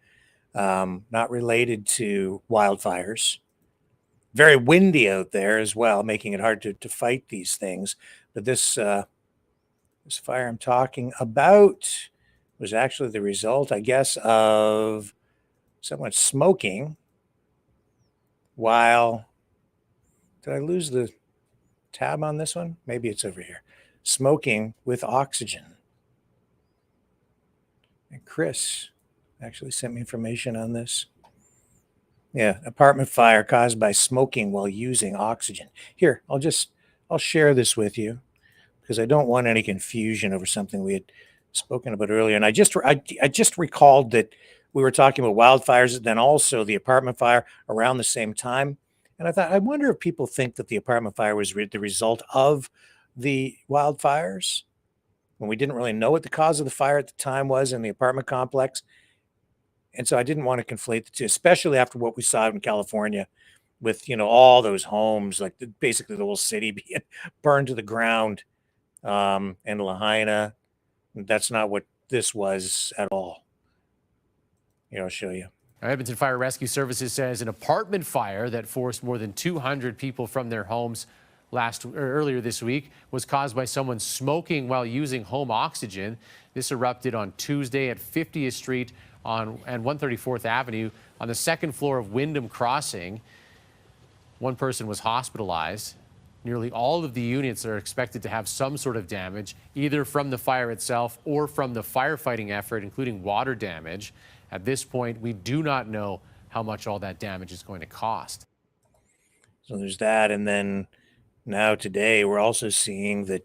Not related to wildfires. Very windy out there as well, making it hard to fight these things. But this fire I'm talking about was actually the result, I guess, of someone smoking while... Did I lose the tab on this one? Maybe it's over here. Smoking with oxygen. And Chris actually sent me information on this. Yeah, apartment fire caused by smoking while using oxygen. Here, I'll share this with you because I don't want any confusion over something we had spoken about earlier. And I just recalled that we were talking about wildfires and then also the apartment fire around the same time. And I thought, I wonder if people think that the apartment fire was the result of the wildfires when we didn't really know what the cause of the fire at the time was in the apartment complex. And so I didn't want to conflate the two, especially after what we saw in California with, all those homes, like basically the whole city being burned to the ground, in Lahaina. That's not what this was at all. I'll show you. Edmonton Fire Rescue Services says an apartment fire that forced more than 200 people from their homes earlier this week was caused by someone smoking while using home oxygen. This erupted on Tuesday at 50th Street and 134th Avenue on the second floor of Wyndham Crossing. One person was hospitalized. Nearly all of the units are expected to have some sort of damage, either from the fire itself or from the firefighting effort, including water damage. At this point, we do not know how much all that damage is going to cost. So there's that. And then now today, we're also seeing that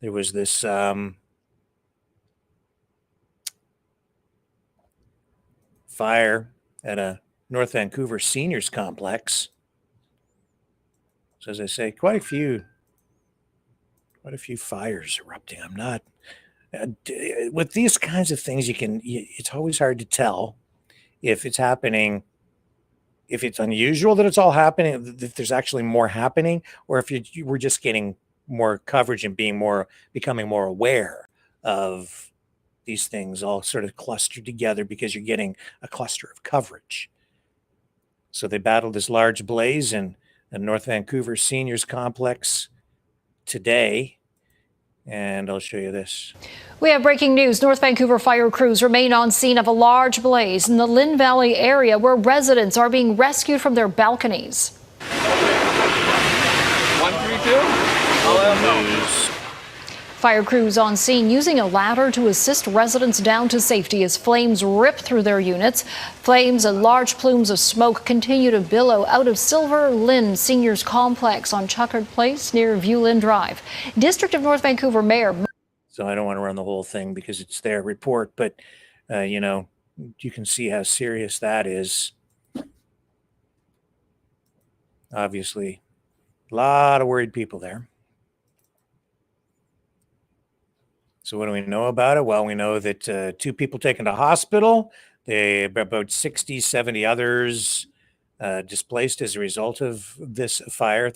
there was this fire at a North Vancouver seniors complex. So as I say, quite a few fires erupting. I'm not... with these kinds of things, it's always hard to tell if it's happening, if it's unusual that it's all happening, if there's actually more happening, or if we're just getting more coverage and becoming more aware of these things all sort of clustered together because you're getting a cluster of coverage. So they battled this large blaze in a North Vancouver seniors complex today. And I'll show you this. We have breaking news. North Vancouver fire crews remain on scene of a large blaze in the Lynn Valley area where residents are being rescued from their balconies. 132? Fire crews on scene using a ladder to assist residents down to safety as flames rip through their units. Flames and large plumes of smoke continue to billow out of Silver Lynn Seniors Complex on Chuckard Place near Viewlyn Drive. District of North Vancouver Mayor... So I don't want to run the whole thing because it's their report, but, you can see how serious that is. Obviously, a lot of worried people there. So what do we know about it? Well, we know that 2 people taken to hospital. About 60, 70 others displaced as a result of this fire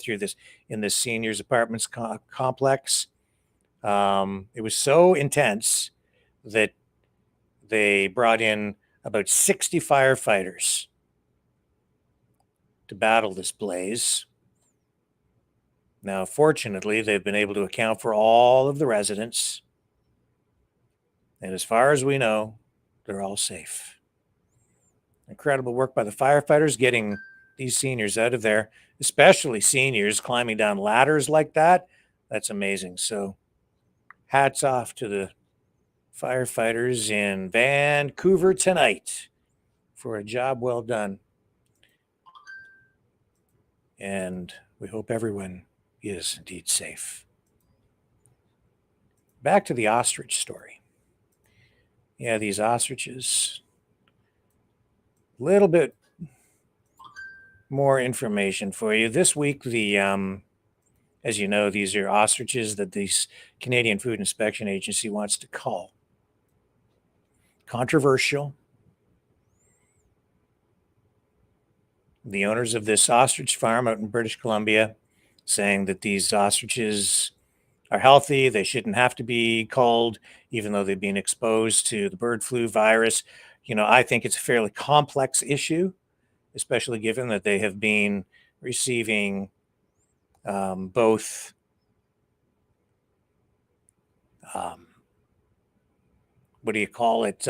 in this seniors apartments complex. It was so intense that they brought in about 60 firefighters to battle this blaze. Now, fortunately, they've been able to account for all of the residents. And as far as we know, they're all safe. Incredible work by the firefighters getting these seniors out of there, especially seniors climbing down ladders like that. That's amazing. So hats off to the firefighters in Vancouver tonight for a job well done. and we hope everyone is indeed safe. Back to the ostrich story. Yeah, these ostriches. A little bit more information for you. This week, as you know, these are ostriches that the Canadian Food Inspection Agency wants to cull. Controversial. The owners of this ostrich farm out in British Columbia saying that these ostriches are healthy, they shouldn't have to be culled, even though they've been exposed to the bird flu virus. You know, I think it's a fairly complex issue, especially given that they have been receiving both what do you call it?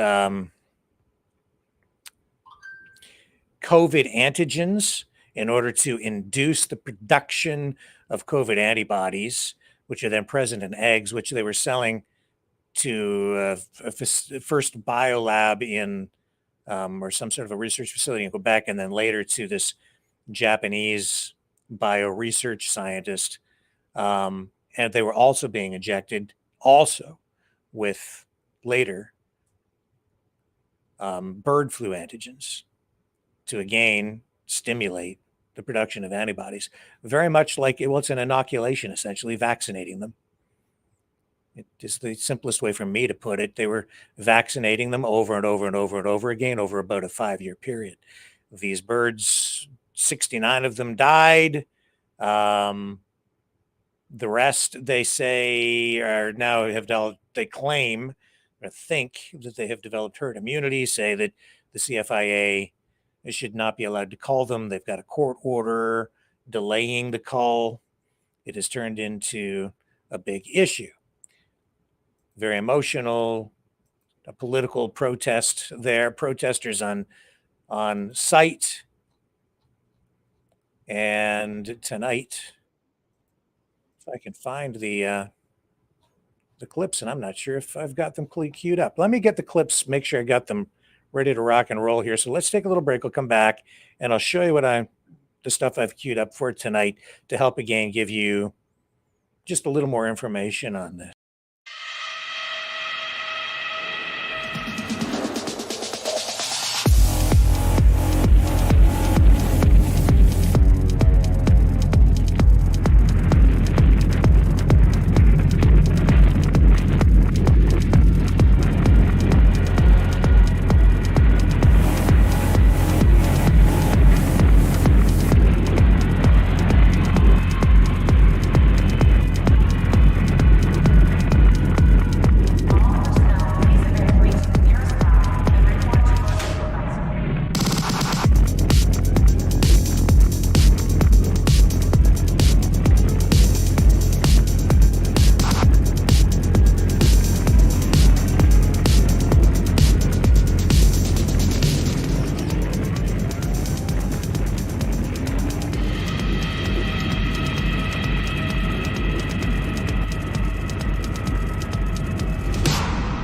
COVID antigens in order to induce the production of COVID antibodies, which are then present in eggs, which they were selling to a first biolab in or some sort of a research facility in Quebec, and then later to this Japanese bio-research scientist. And they were also being injected also with later bird flu antigens to again stimulate the production of antibodies. Very much like it's an inoculation, essentially, vaccinating them. It is the simplest way for me to put it. They were vaccinating them over and over and over and over again over about a 5-year period. These birds, 69 of them died. The rest, they say, are now have developed, they claim or think that they have developed herd immunity, say that the CFIA should not be allowed to cull them. They've got a court order delaying the cull. It has turned into a big issue. Very emotional, a political protest there, protesters on site. And tonight, if I can find the clips, and I'm not sure if I've got them queued up. Let me get the clips, make sure I got them ready to rock and roll here. So let's take a little break. We'll come back and I'll show you the stuff I've queued up for tonight to help again give you just a little more information on this.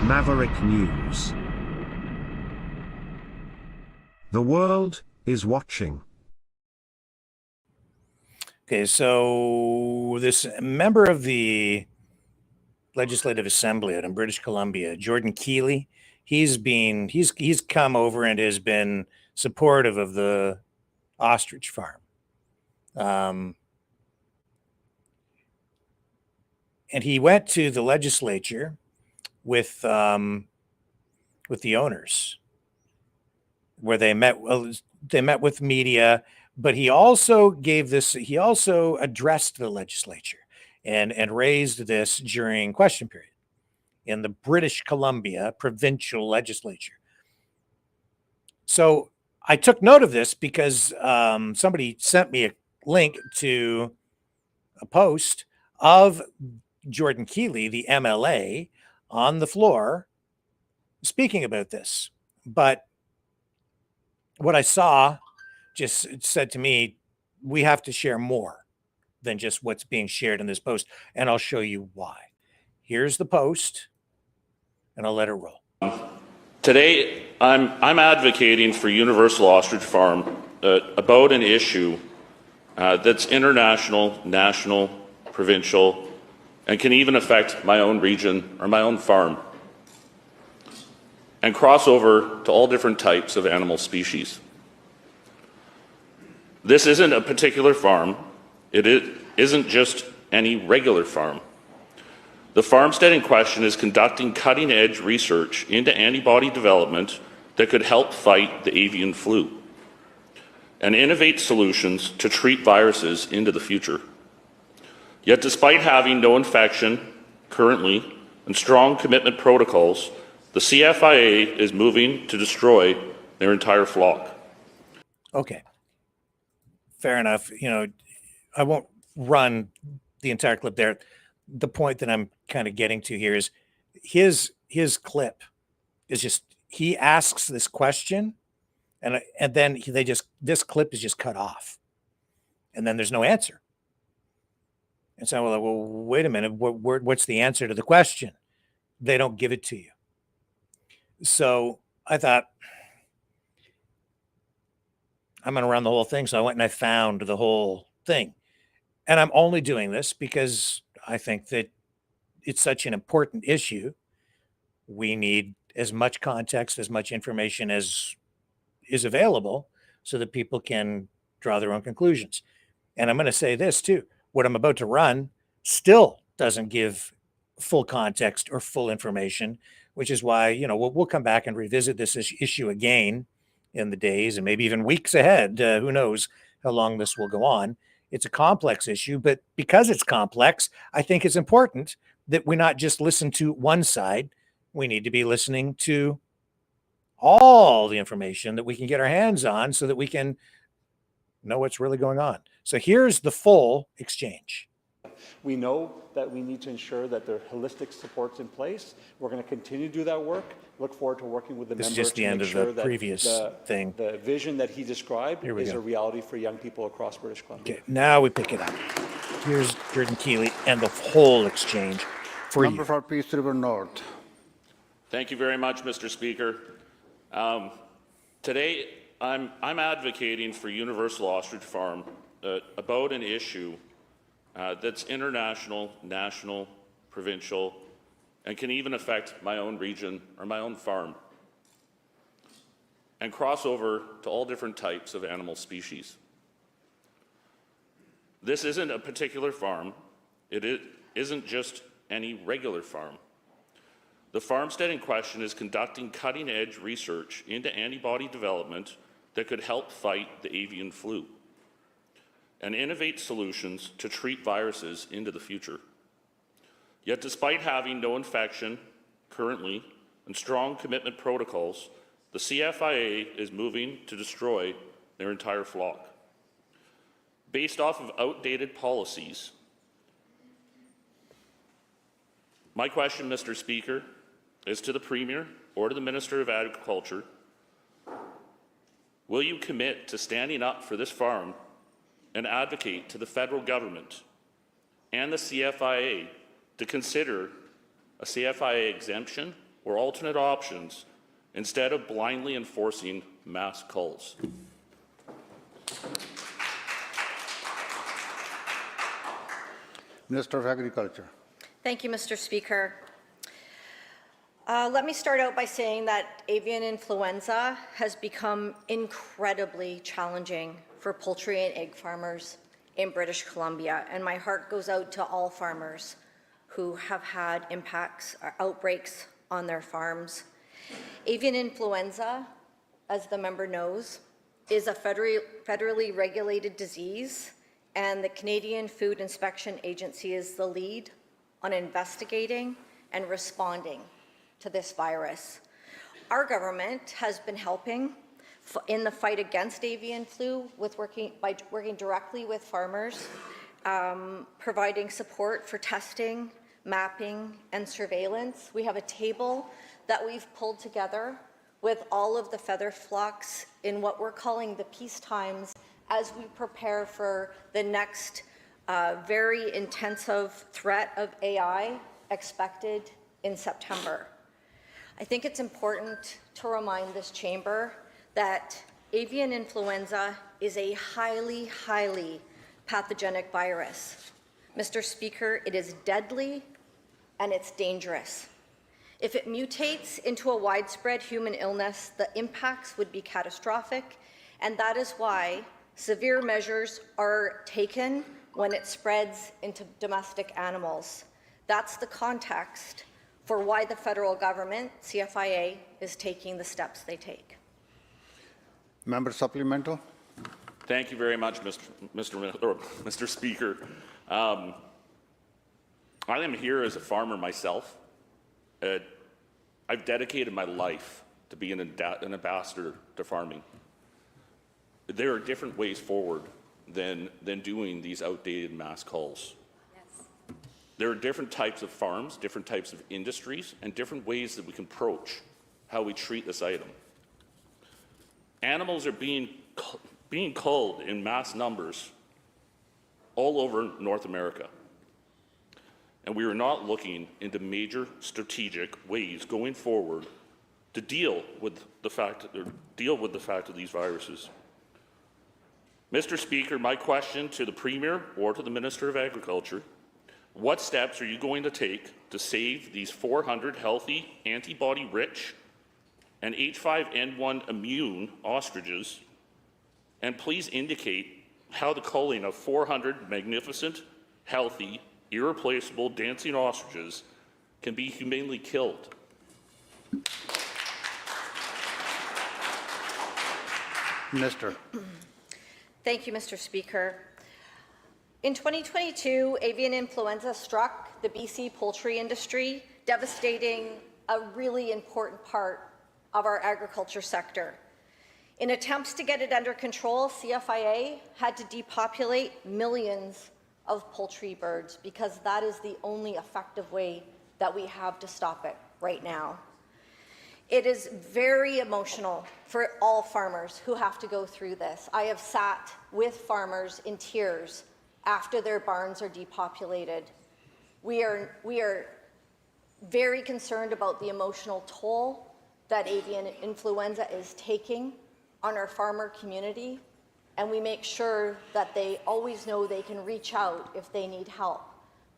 Maverick News. The world is watching. Okay, so this member of the Legislative Assembly out in British Columbia, Jordan Keeley, he's come over and has been supportive of the ostrich farm. And he went to the legislature with the owners, where they met with media, but he also addressed the legislature and raised this during question period in the British Columbia provincial legislature. So I took note of this because somebody sent me a link to a post of Jordan Keeley, the MLA, on the floor speaking about this. But what I saw just said to me, we have to share more than just what's being shared in this post. And I'll show you why. Here's the post, and I'll let it roll. Today, I'm advocating for Universal Ostrich Farm about an issue that's international, national, provincial, and can even affect my own region or my own farm, and cross over to all different types of animal species. This isn't a particular farm. It isn't just any regular farm. The farmstead in question is conducting cutting-edge research into antibody development that could help fight the avian flu and innovate solutions to treat viruses into the future. Yet despite having no infection currently and strong commitment protocols, the CFIA is moving to destroy their entire flock. Okay. Fair enough. I won't run the entire clip there. The point that I'm kind of getting to here is his clip is just, he asks this question and then this clip is just cut off and then there's no answer. And so I'm like, well, wait a minute, what's the answer to the question? They don't give it to you. So I thought, I'm going to run the whole thing. So I went and I found the whole thing. And I'm only doing this because I think that it's such an important issue. We need as much context, as much information as is available so that people can draw their own conclusions. And I'm going to say this too. What I'm about to run still doesn't give full context or full information, which is why, we'll come back and revisit this issue again in the days and maybe even weeks ahead. Who knows how long this will go on. It's a complex issue, but because it's complex, I think it's important that we not just listen to one side. We need to be listening to all the information that we can get our hands on so that we can know what's really going on. So here's the full exchange. We know that we need to ensure that there are holistic supports in place. We're going to continue to do that work. Look forward to working with the members. This is just the end of the previous thing. The vision that he described is a reality for young people across British Columbia. Okay, now we pick it up. Here's Jordan Keeley and the whole exchange for you. Member for Peace River North. Thank you very much, Mr. Speaker. Today, I'm advocating for Universal Ostrich Farm about an issue that's international, national, provincial, and can even affect my own region or my own farm, and cross over to all different types of animal species. This isn't a particular farm. It isn't just any regular farm. The farmstead in question is conducting cutting-edge research into antibody development that could help fight the avian flu and innovate solutions to treat viruses into the future. Yet despite having no infection currently and strong commitment protocols, the CFIA is moving to destroy their entire flock. Based off of outdated policies, my question, Mr. Speaker, is to the Premier or to the Minister of Agriculture. Will you commit to standing up for this farm and advocate to the federal government and the CFIA to consider a CFIA exemption or alternate options instead of blindly enforcing mass culls? Minister of Agriculture. Thank you, Mr. Speaker. Let me start out by saying that avian influenza has become incredibly challenging for poultry and egg farmers in British Columbia, and my heart goes out to all farmers who have had impacts or outbreaks on their farms. Avian influenza, as the member knows, is a federally regulated disease, and the Canadian Food Inspection Agency is the lead on investigating and responding to this virus. Our government has been helping in the fight against avian flu by working directly with farmers, providing support for testing, mapping, and surveillance. We have a table that we've pulled together with all of the feather flocks in what we're calling the peace times as we prepare for the next very intensive threat of AI expected in September. I think it's important to remind this chamber that avian influenza is a highly, highly pathogenic virus. Mr. Speaker, it is deadly and it's dangerous. If it mutates into a widespread human illness, the impacts would be catastrophic, and that is why severe measures are taken when it spreads into domestic animals. That's the context for why the federal government, CFIA, is taking the steps they take. Member supplemental. Thank you very much, Mr. Speaker. I am here as a farmer myself. I've dedicated my life to being an ambassador to farming. There are different ways forward than doing these outdated mass calls. Yes. There are different types of farms, different types of industries, and different ways that we can approach how we treat this item. Animals are being culled in mass numbers all over North America. And we are not looking into major strategic ways going forward to deal with the fact of these viruses. Mr. Speaker, my question to the Premier or to the Minister of Agriculture: what steps are you going to take to save these 400 healthy, antibody-rich and H5N1 immune ostriches? And please indicate how the culling of 400 magnificent, healthy, irreplaceable dancing ostriches can be humanely killed. Minister. Thank you, Mr. Speaker. In 2022, avian influenza struck the BC poultry industry, devastating a really important part of our agriculture sector. In attempts to get it under control, CFIA had to depopulate millions of poultry birds because that is the only effective way that we have to stop it right now. It is very emotional for all farmers who have to go through this. I have sat with farmers in tears after their barns are depopulated. We are very concerned about the emotional toll that avian influenza is taking on our farmer community, and we make sure that they always know they can reach out if they need help.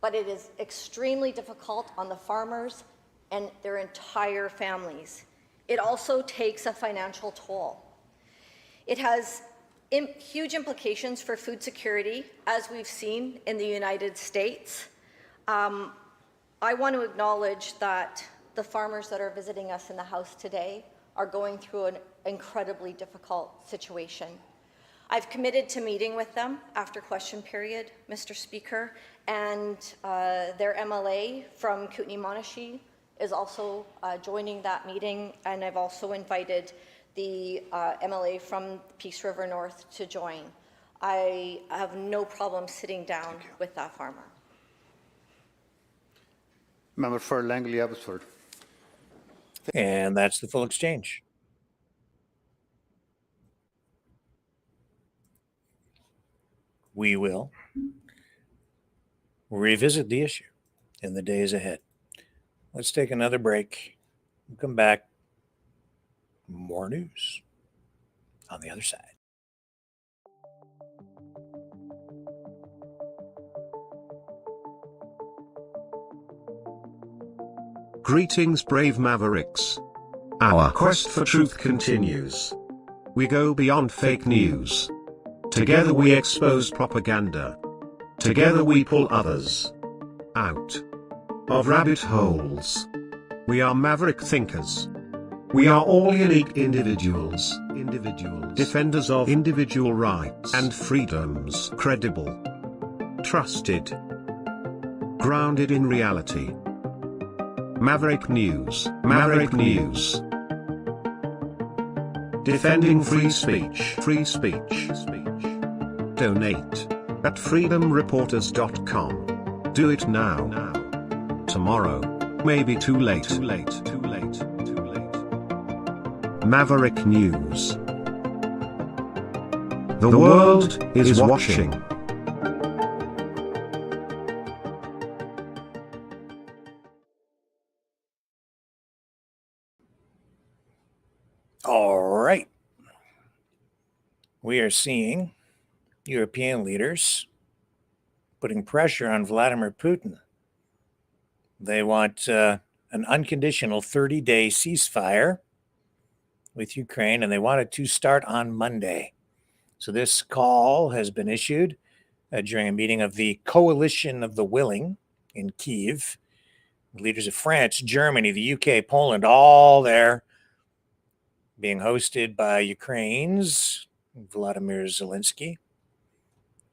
But it is extremely difficult on the farmers and their entire families. It also takes a financial toll. It has huge implications for food security, as we've seen in the United States. I want to acknowledge that the farmers that are visiting us in the House today are going through an incredibly difficult situation. I've committed to meeting with them after question period, Mr. Speaker, and their MLA from Kootenay-Monashee is also joining that meeting, and I've also invited the MLA from Peace River North to join. I have no problem sitting down with that farmer. Member for Langley Abbotsford. And that's the full exchange. We will revisit the issue in the days ahead. Let's take another break. We'll come back. More news on the other side. Greetings, brave mavericks. Our quest for truth continues. We go beyond fake news. Together we expose propaganda. Together we pull others out of rabbit holes. We are maverick thinkers. We are all unique individuals, defenders of individual rights and freedoms, credible, trusted, grounded in reality. Maverick News, Maverick News. Defending free speech, free speech. Donate at freedomreporters.com. Do it now. Tomorrow may be too late. Maverick News. The world is watching. All right. We are seeing European leaders putting pressure on Vladimir Putin. They want an unconditional 30-day ceasefire with Ukraine, and they want it to start on Monday. So this call has been issued during a meeting of the Coalition of the Willing in Kyiv. Leaders of France, Germany, the UK, Poland, all there, being hosted by Ukraine's Volodymyr Zelensky.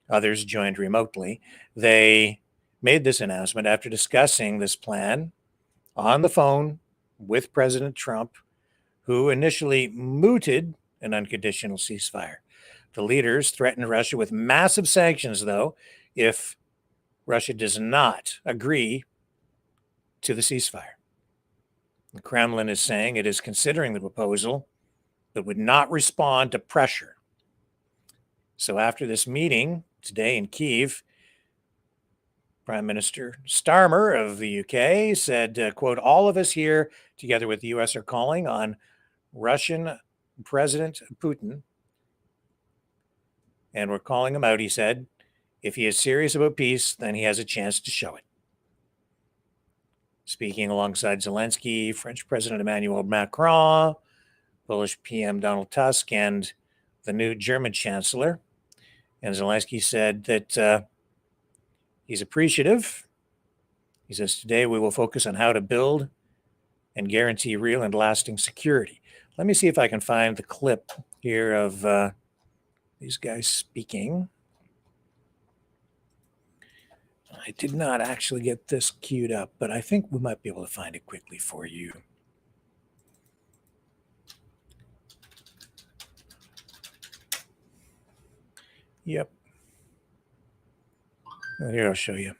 Others joined remotely. They made this announcement after discussing this plan on the phone with President Trump, who initially mooted an unconditional ceasefire. The leaders threatened Russia with massive sanctions, though, if Russia does not agree to the ceasefire. The Kremlin is saying it is considering the proposal, but would not respond to pressure. So after this meeting today in Kyiv, Prime Minister Starmer of the UK said, quote, all of us here, together with the US, are calling on Russian President Putin, and we're calling him out, he said. If he is serious about peace, then he has a chance to show it. Speaking alongside Zelensky, French President Emmanuel Macron, Polish PM Donald Tusk, and the new German Chancellor. And Zelensky said that he's appreciative. He says, today we will focus on how to build and guarantee real and lasting security. Let me see if I can find the clip here of these guys speaking. I did not actually get this queued up, but I think we might be able to find it quickly for you. Yep. Here, I'll show you.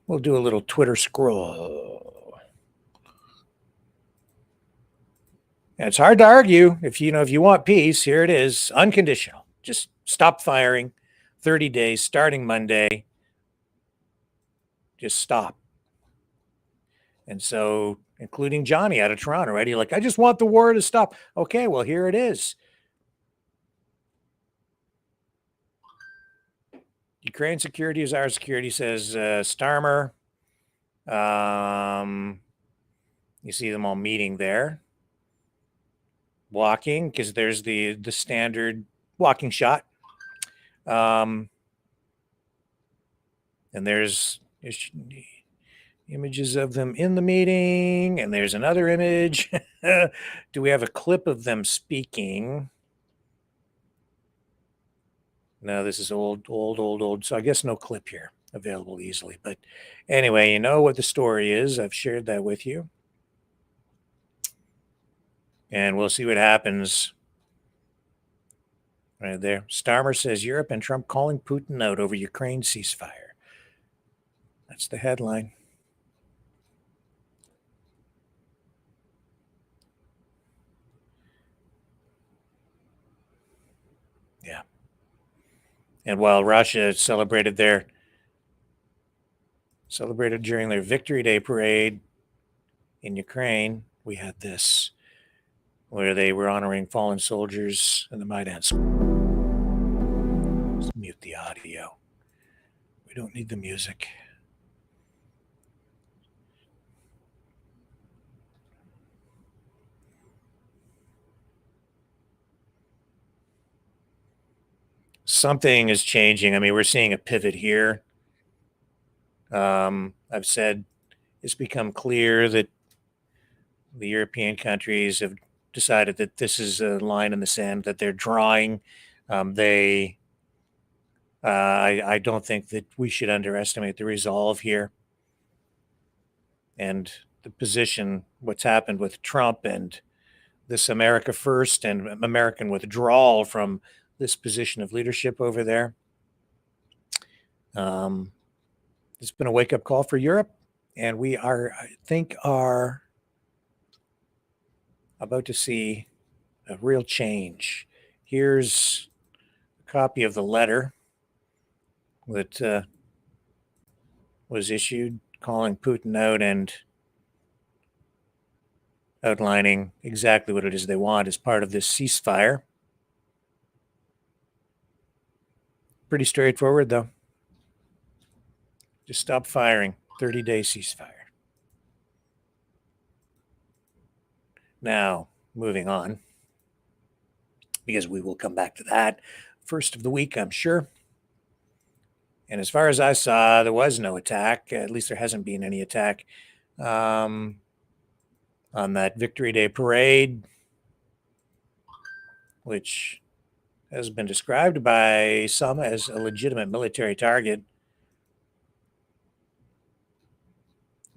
We'll do a little Twitter scroll. It's hard to argue if you want peace. Here it is, unconditional. Just stop firing, 30 days starting Monday. Just stop. And so, including Johnny out of Toronto, right? He's like, I just want the war to stop. Okay, well, here it is. Ukraine security is our security, says Starmer. You see them all meeting there. Walking, because there's the standard walking shot. And there's images of them in the meeting, and there's another image. Do we have a clip of them speaking? No, this is old. So I guess no clip here available easily. But anyway, you know what the story is. I've shared that with you. And we'll see what happens. Right there. Starmer says Europe and Trump calling Putin out over Ukraine ceasefire. That's the headline. Yeah. And while Russia celebrated during their Victory Day parade in Ukraine, we had this, where they were honoring fallen soldiers in the Maidan Square. Let's mute the audio. We don't need the music. Something is changing. I mean, we're seeing a pivot here. I've said it's become clear that the European countries have decided that this is a line in the sand that they're drawing. I don't think that we should underestimate the resolve here and the position, what's happened with Trump and this America first and American withdrawal from this position of leadership over there. It's been a wake-up call for Europe, and we are about to see a real change. Here's a copy of the letter that was issued calling Putin out and outlining exactly what it is they want as part of this ceasefire. Pretty straightforward, though. Just stop firing. 30-day ceasefire. Now, moving on, because we will come back to that. First of the week, I'm sure. And as far as I saw, there was no attack. At least there hasn't been any attack on that Victory Day parade, which has been described by some as a legitimate military target.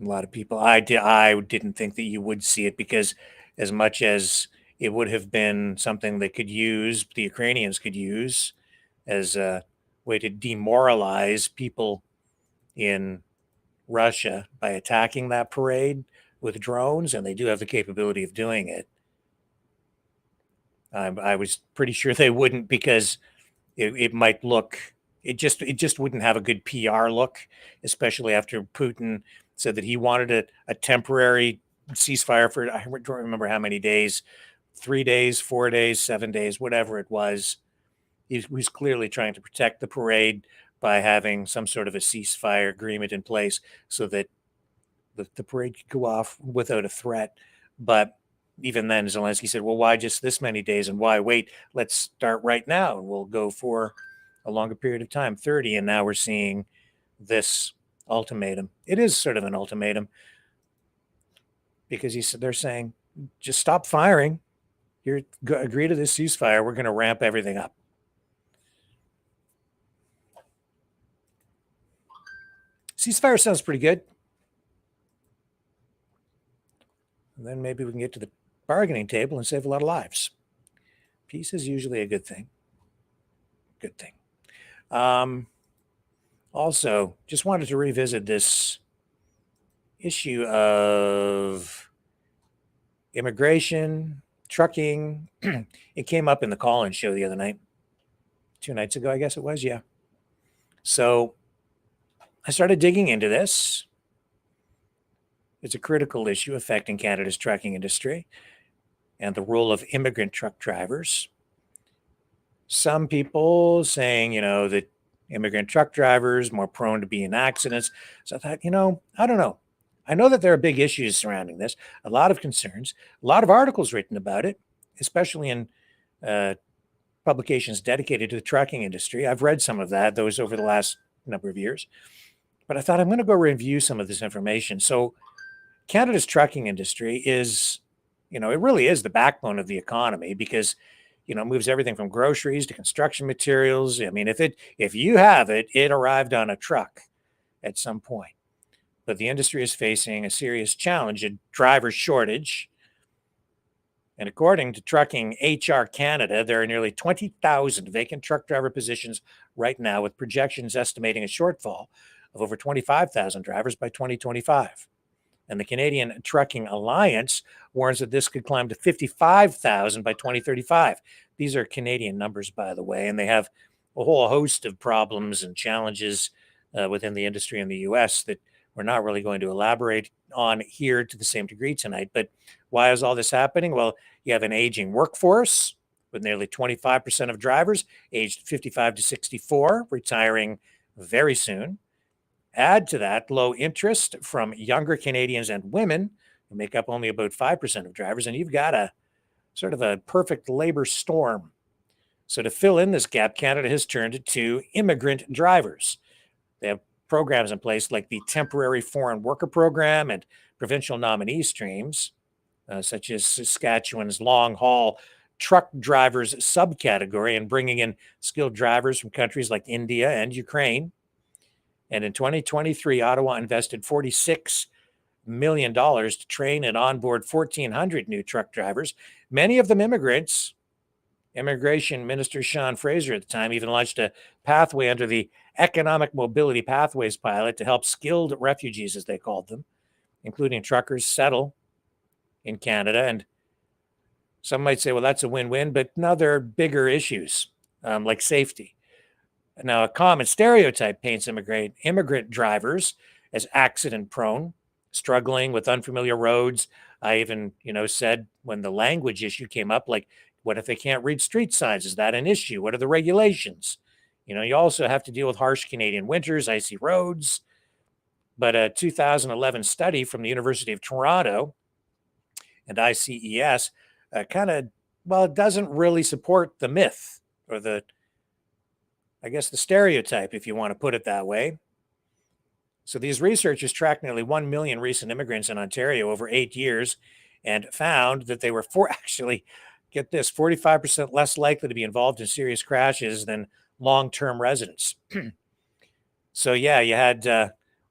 A lot of people, I didn't think that you would see it, because as much as it would have been something they could use, the Ukrainians could use as a way to demoralize people in Russia by attacking that parade with drones, and they do have the capability of doing it. I was pretty sure they wouldn't, because it might look, it just wouldn't have a good PR look, especially after Putin said that he wanted a temporary ceasefire for, I don't remember how many days, 3 days, 4 days, 7 days, whatever it was. He was clearly trying to protect the parade by having some sort of a ceasefire agreement in place so that the parade could go off without a threat. But even then, Zelensky said, well, why just this many days, and why wait? Let's start right now, and we'll go for a longer period of time, 30. And now we're seeing this ultimatum. It is sort of an ultimatum, because they're saying, just stop firing. Agree to this ceasefire. We're going to ramp everything up. Ceasefire sounds pretty good. And then maybe we can get to the bargaining table and save a lot of lives. Peace is usually a good thing. Good thing. Also, just wanted to revisit this issue of immigration, trucking. It came up in the call-in show the other night. 2 nights ago, I guess it was, yeah. So I started digging into this. It's a critical issue affecting Canada's trucking industry and the role of immigrant truck drivers. Some people saying, that immigrant truck drivers more prone to be in accidents. So I thought, I don't know. I know that there are big issues surrounding this, a lot of concerns, a lot of articles written about it, especially in publications dedicated to the trucking industry. I've read some of those over the last number of years. But I thought I'm going to go review some of this information. So Canada's trucking industry is, it really is the backbone of the economy, because it moves everything from groceries to construction materials. I mean, if you have it, it arrived on a truck at some point. But the industry is facing a serious challenge, a driver shortage. And according to Trucking HR Canada, there are nearly 20,000 vacant truck driver positions right now, with projections estimating a shortfall of over 25,000 drivers by 2025. And the Canadian Trucking Alliance warns that this could climb to 55,000 by 2035. These are Canadian numbers, by the way, and they have a whole host of problems and challenges within the industry in the U.S. that we're not really going to elaborate on here to the same degree tonight. But why is all this happening? Well, you have an aging workforce with nearly 25% of drivers aged 55 to 64 retiring very soon. Add to that low interest from younger Canadians and women, who make up only about 5% of drivers, and you've got a sort of a perfect labor storm. So to fill in this gap, Canada has turned to immigrant drivers. They have programs in place like the Temporary Foreign Worker Program and provincial nominee streams, such as Saskatchewan's long-haul truck drivers subcategory, and bringing in skilled drivers from countries like India and Ukraine. And in 2023, Ottawa invested $46 million to train and onboard 1,400 new truck drivers, many of them immigrants. Immigration Minister Sean Fraser at the time even launched a pathway under the Economic Mobility Pathways pilot to help skilled refugees, as they called them, including truckers, settle in Canada. And some might say, well, that's a win-win, but now there are bigger issues like safety. Now, a common stereotype paints immigrant drivers as accident-prone, struggling with unfamiliar roads. I even, said when the language issue came up, like, what if they can't read street signs? Is that an issue? What are the regulations? You also have to deal with harsh Canadian winters, icy roads. But a 2011 study from the University of Toronto and ICES it doesn't really support the myth or the stereotype, if you want to put it that way. So these researchers tracked nearly 1 million recent immigrants in Ontario over 8 years and found that they were get this, 45% less likely to be involved in serious crashes than long-term residents. So yeah, you had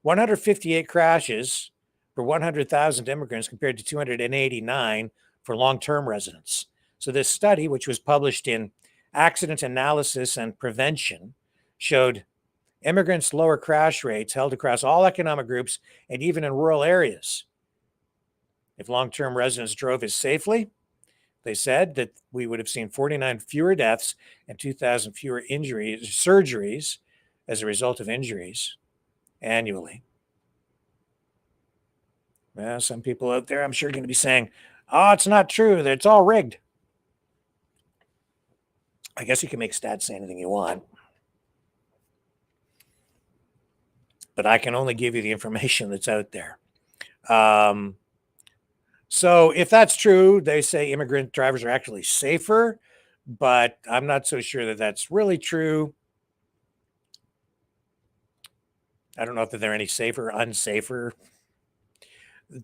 158 crashes for 100,000 immigrants compared to 289 for long-term residents. So this study, which was published in Accident Analysis and Prevention, showed immigrants' lower crash rates held across all economic groups and even in rural areas. If long-term residents drove as safely, they said that we would have seen 49 fewer deaths and 2,000 fewer surgeries as a result of injuries annually. Well, some people out there, I'm sure, are going to be saying, oh, it's not true, that it's all rigged. I guess you can make stats say anything you want. But I can only give you the information that's out there. So if that's true, they say immigrant drivers are actually safer, but I'm not so sure that that's really true. I don't know if they're any safer or unsafer.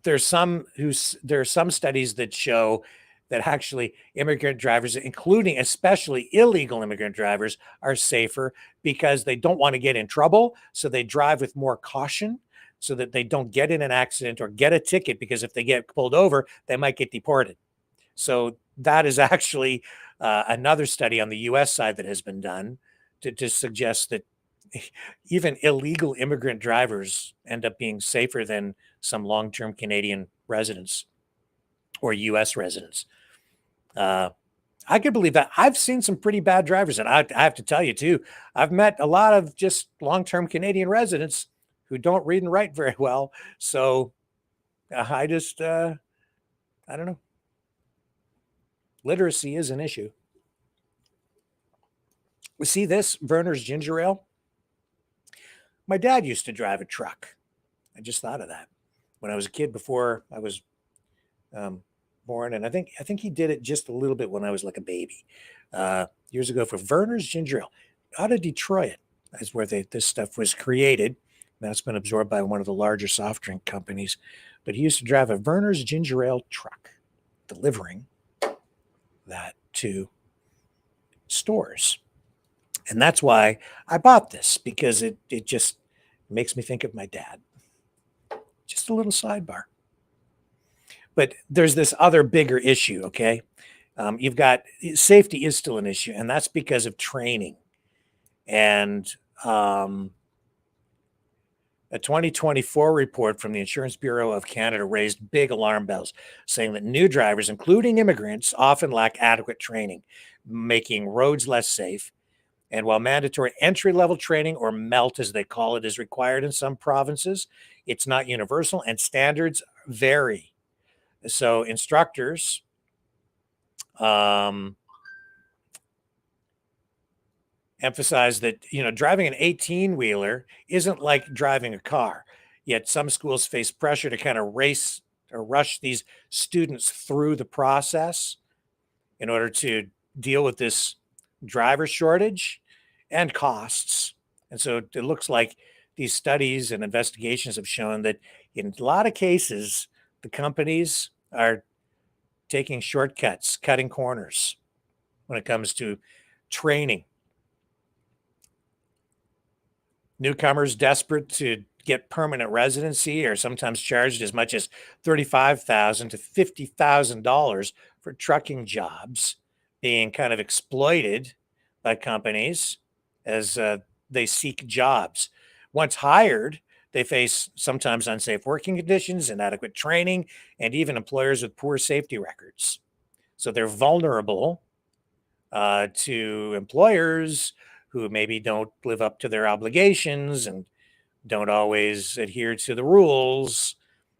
There's some studies that show that actually immigrant drivers, including especially illegal immigrant drivers, are safer because they don't want to get in trouble. So they drive with more caution so that they don't get in an accident or get a ticket, because if they get pulled over, they might get deported. So that is actually another study on the US side that has been done to suggest that even illegal immigrant drivers end up being safer than some long-term Canadian residents or US residents. I could believe that. I've seen some pretty bad drivers, and I have to tell you too, I've met a lot of just long-term Canadian residents who don't read and write very well. So I don't know. Literacy is an issue. We see this Verner's ginger ale. My dad used to drive a truck. I just thought of that when I was a kid, before I was born, and I think he did it just a little bit when I was like a baby, years ago, for Verner's ginger ale out of Detroit. That's where this stuff was created. Now it's been absorbed by one of the larger soft drink companies. But he used to drive a Verner's ginger ale truck, delivering that to stores. And that's why I bought this, because it just makes me think of my dad. Just a little sidebar. But there's this other bigger issue, okay? You've got, safety is still an issue, and that's because of training. And a 2024 report from the Insurance Bureau of Canada raised big alarm bells, saying that new drivers, including immigrants, often lack adequate training, making roads less safe. And while mandatory entry-level training, or MELT as they call it, is required in some provinces, it's not universal, and standards vary. So instructors emphasize that, driving an 18-wheeler isn't like driving a car. Yet some schools face pressure to kind of race or rush these students through the process in order to deal with this driver shortage and costs. And so it looks like these studies and investigations have shown that in a lot of cases, the companies are taking shortcuts, cutting corners when it comes to training. Newcomers desperate to get permanent residency are sometimes charged as much as $35,000 to $50,000 for trucking jobs, being kind of exploited by companies as they seek jobs. Once hired, they face sometimes unsafe working conditions, inadequate training, and even employers with poor safety records. So they're vulnerable to employers who maybe don't live up to their obligations and don't always adhere to the rules.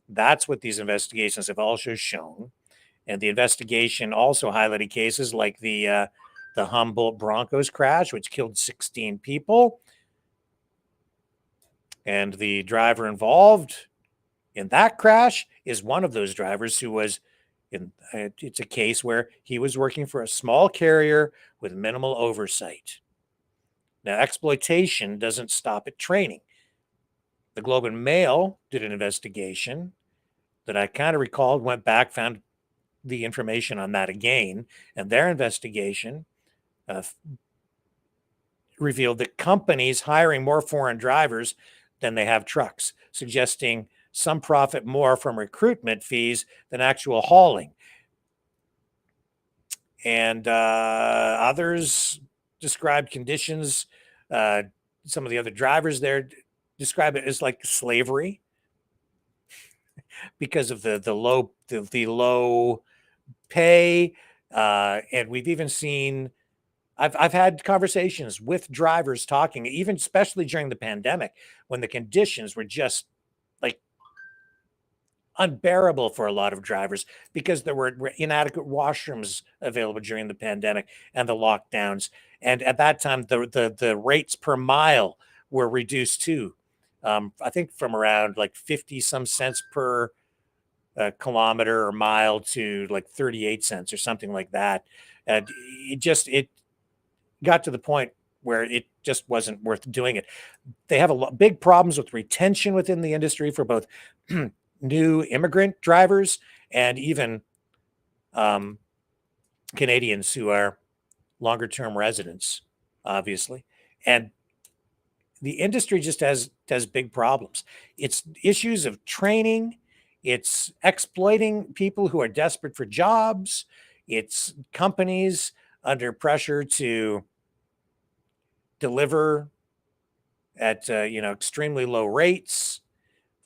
That's what these investigations have also shown. And the investigation also highlighted cases like the the Humboldt Broncos crash, which killed 16 people. And the driver involved in that crash is one of those drivers who was in. It's a case where he was working for a small carrier with minimal oversight. Now, exploitation doesn't stop at training. The Globe and Mail did an investigation that I kind of recalled, went back, found the information on that again, and their investigation revealed that companies hiring more foreign drivers than they have trucks, suggesting some profit more from recruitment fees than actual hauling. And others described conditions. Some of the other drivers there describe it as like slavery because of the low pay. And we've even seen, I've had conversations with drivers talking, even especially during the pandemic, when the conditions were just like unbearable for a lot of drivers because there were inadequate washrooms available during the pandemic and the lockdowns. And at that time, the rates per mile were reduced too. I think from around like 50 some cents per kilometer or mile to like 38 cents or something like that. And it got to the point where it just wasn't worth doing it. They have big problems with retention within the industry for both new immigrant drivers and even Canadians who are longer term residents, obviously. And the industry just has big problems. It's issues of training. It's exploiting people who are desperate for jobs. It's companies under pressure to deliver at extremely low rates,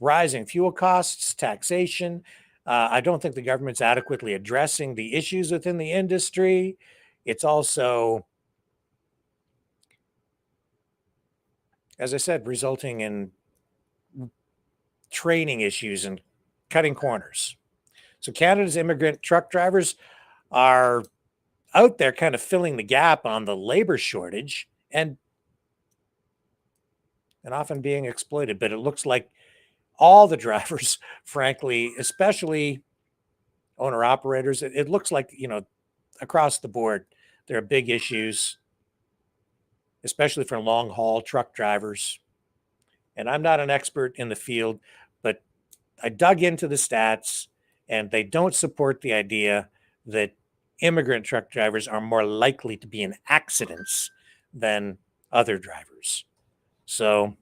rising fuel costs, taxation. I don't think the government's adequately addressing the issues within the industry. It's also, as I said, resulting in training issues and cutting corners. So Canada's immigrant truck drivers are out there kind of filling the gap on the labor shortage and often being exploited. But it looks like all the drivers, frankly, especially owner operators, it looks like, across the board, there are big issues, especially for long haul truck drivers. And I'm not an expert in the field, but I dug into the stats and they don't support the idea that immigrant truck drivers are more likely to be in accidents than other drivers. So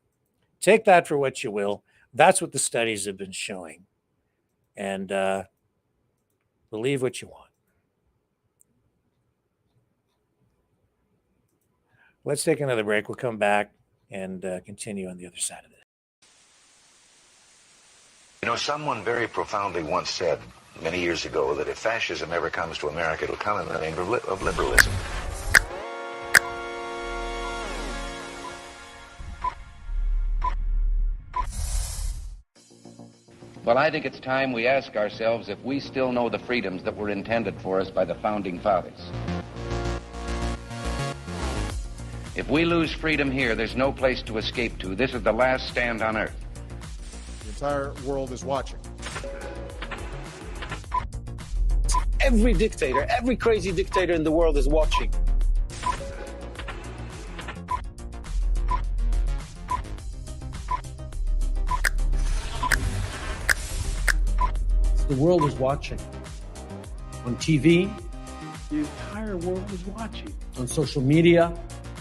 take that for what you will. That's what the studies have been showing. And believe what you want. Let's take another break. We'll come back and continue on the other side of this. Someone very profoundly once said many years ago that if fascism ever comes to America, it'll come in the name of liberalism. Well, I think it's time we ask ourselves if we still know the freedoms that were intended for us by the Founding Fathers. If we lose freedom here, there's no place to escape to. This is the last stand on Earth. The entire world is watching. Every dictator, every crazy dictator in the world is watching. The world is watching. On TV. The entire world is watching. On social media.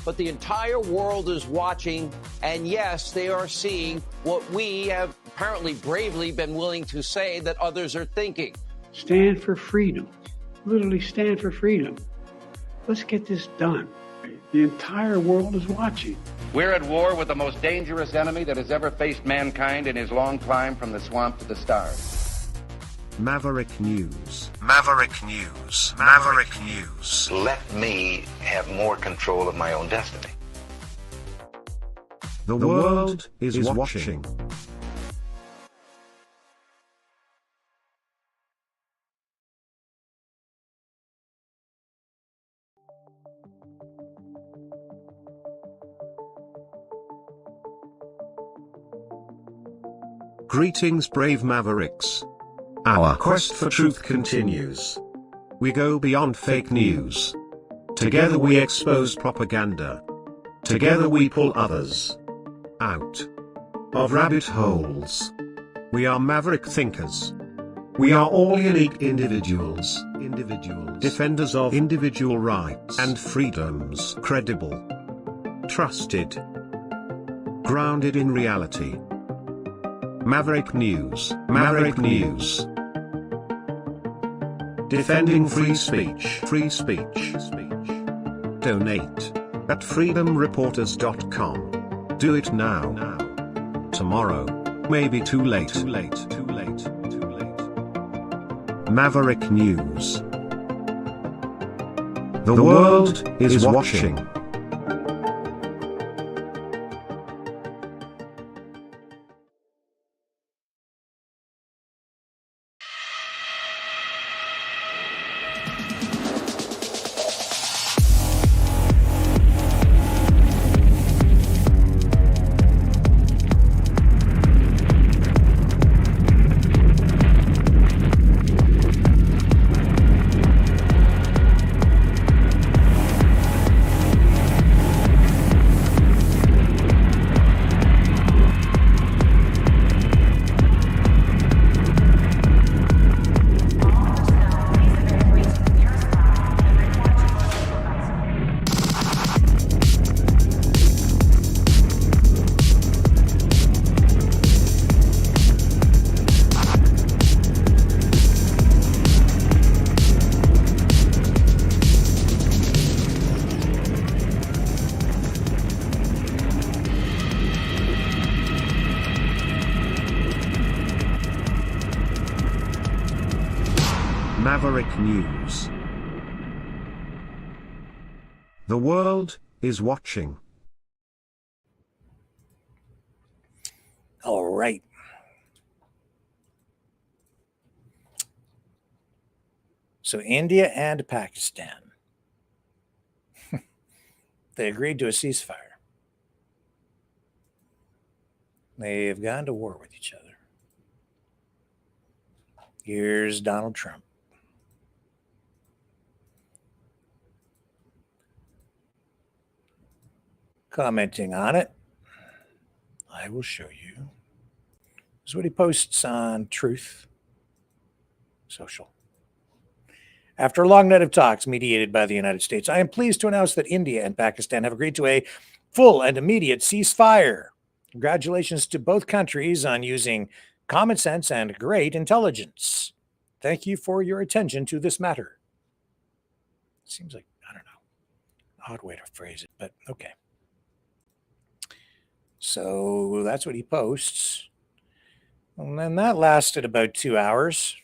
But the entire world is watching, and yes, they are seeing what we have apparently bravely been willing to say that others are thinking. Stand for freedom. Literally stand for freedom. Let's get this done. The entire world is watching. We're at war with the most dangerous enemy that has ever faced mankind in his long climb from the swamp to the stars. Maverick News. Maverick News. Maverick News. Let me have more control of my own destiny. The world is watching. Greetings, brave mavericks. Our quest for truth continues. We go beyond fake news. Together we expose propaganda. Together we pull others out of rabbit holes. We are maverick thinkers. We are all unique individuals, defenders of individual rights and freedoms, credible, trusted, grounded in reality. Maverick News, Maverick News. Defending free speech, free speech. Donate at freedomreporters.com. Do it now. Tomorrow may be too late. Maverick News. The world is watching. Maverick News. The world is watching. All right. So India and Pakistan, they agreed to a ceasefire. They have gone to war with each other. Here's Donald Trump. Commenting on it. I will show you. This is what he posts on Truth Social. After a long night of talks mediated by the United States, I am pleased to announce that India and Pakistan have agreed to a full and immediate ceasefire. Congratulations to both countries on using common sense and great intelligence. Thank you for your attention to this matter. Seems like, I don't know, odd way to phrase it, but okay. So that's what he posts. And then that lasted about 2 hours.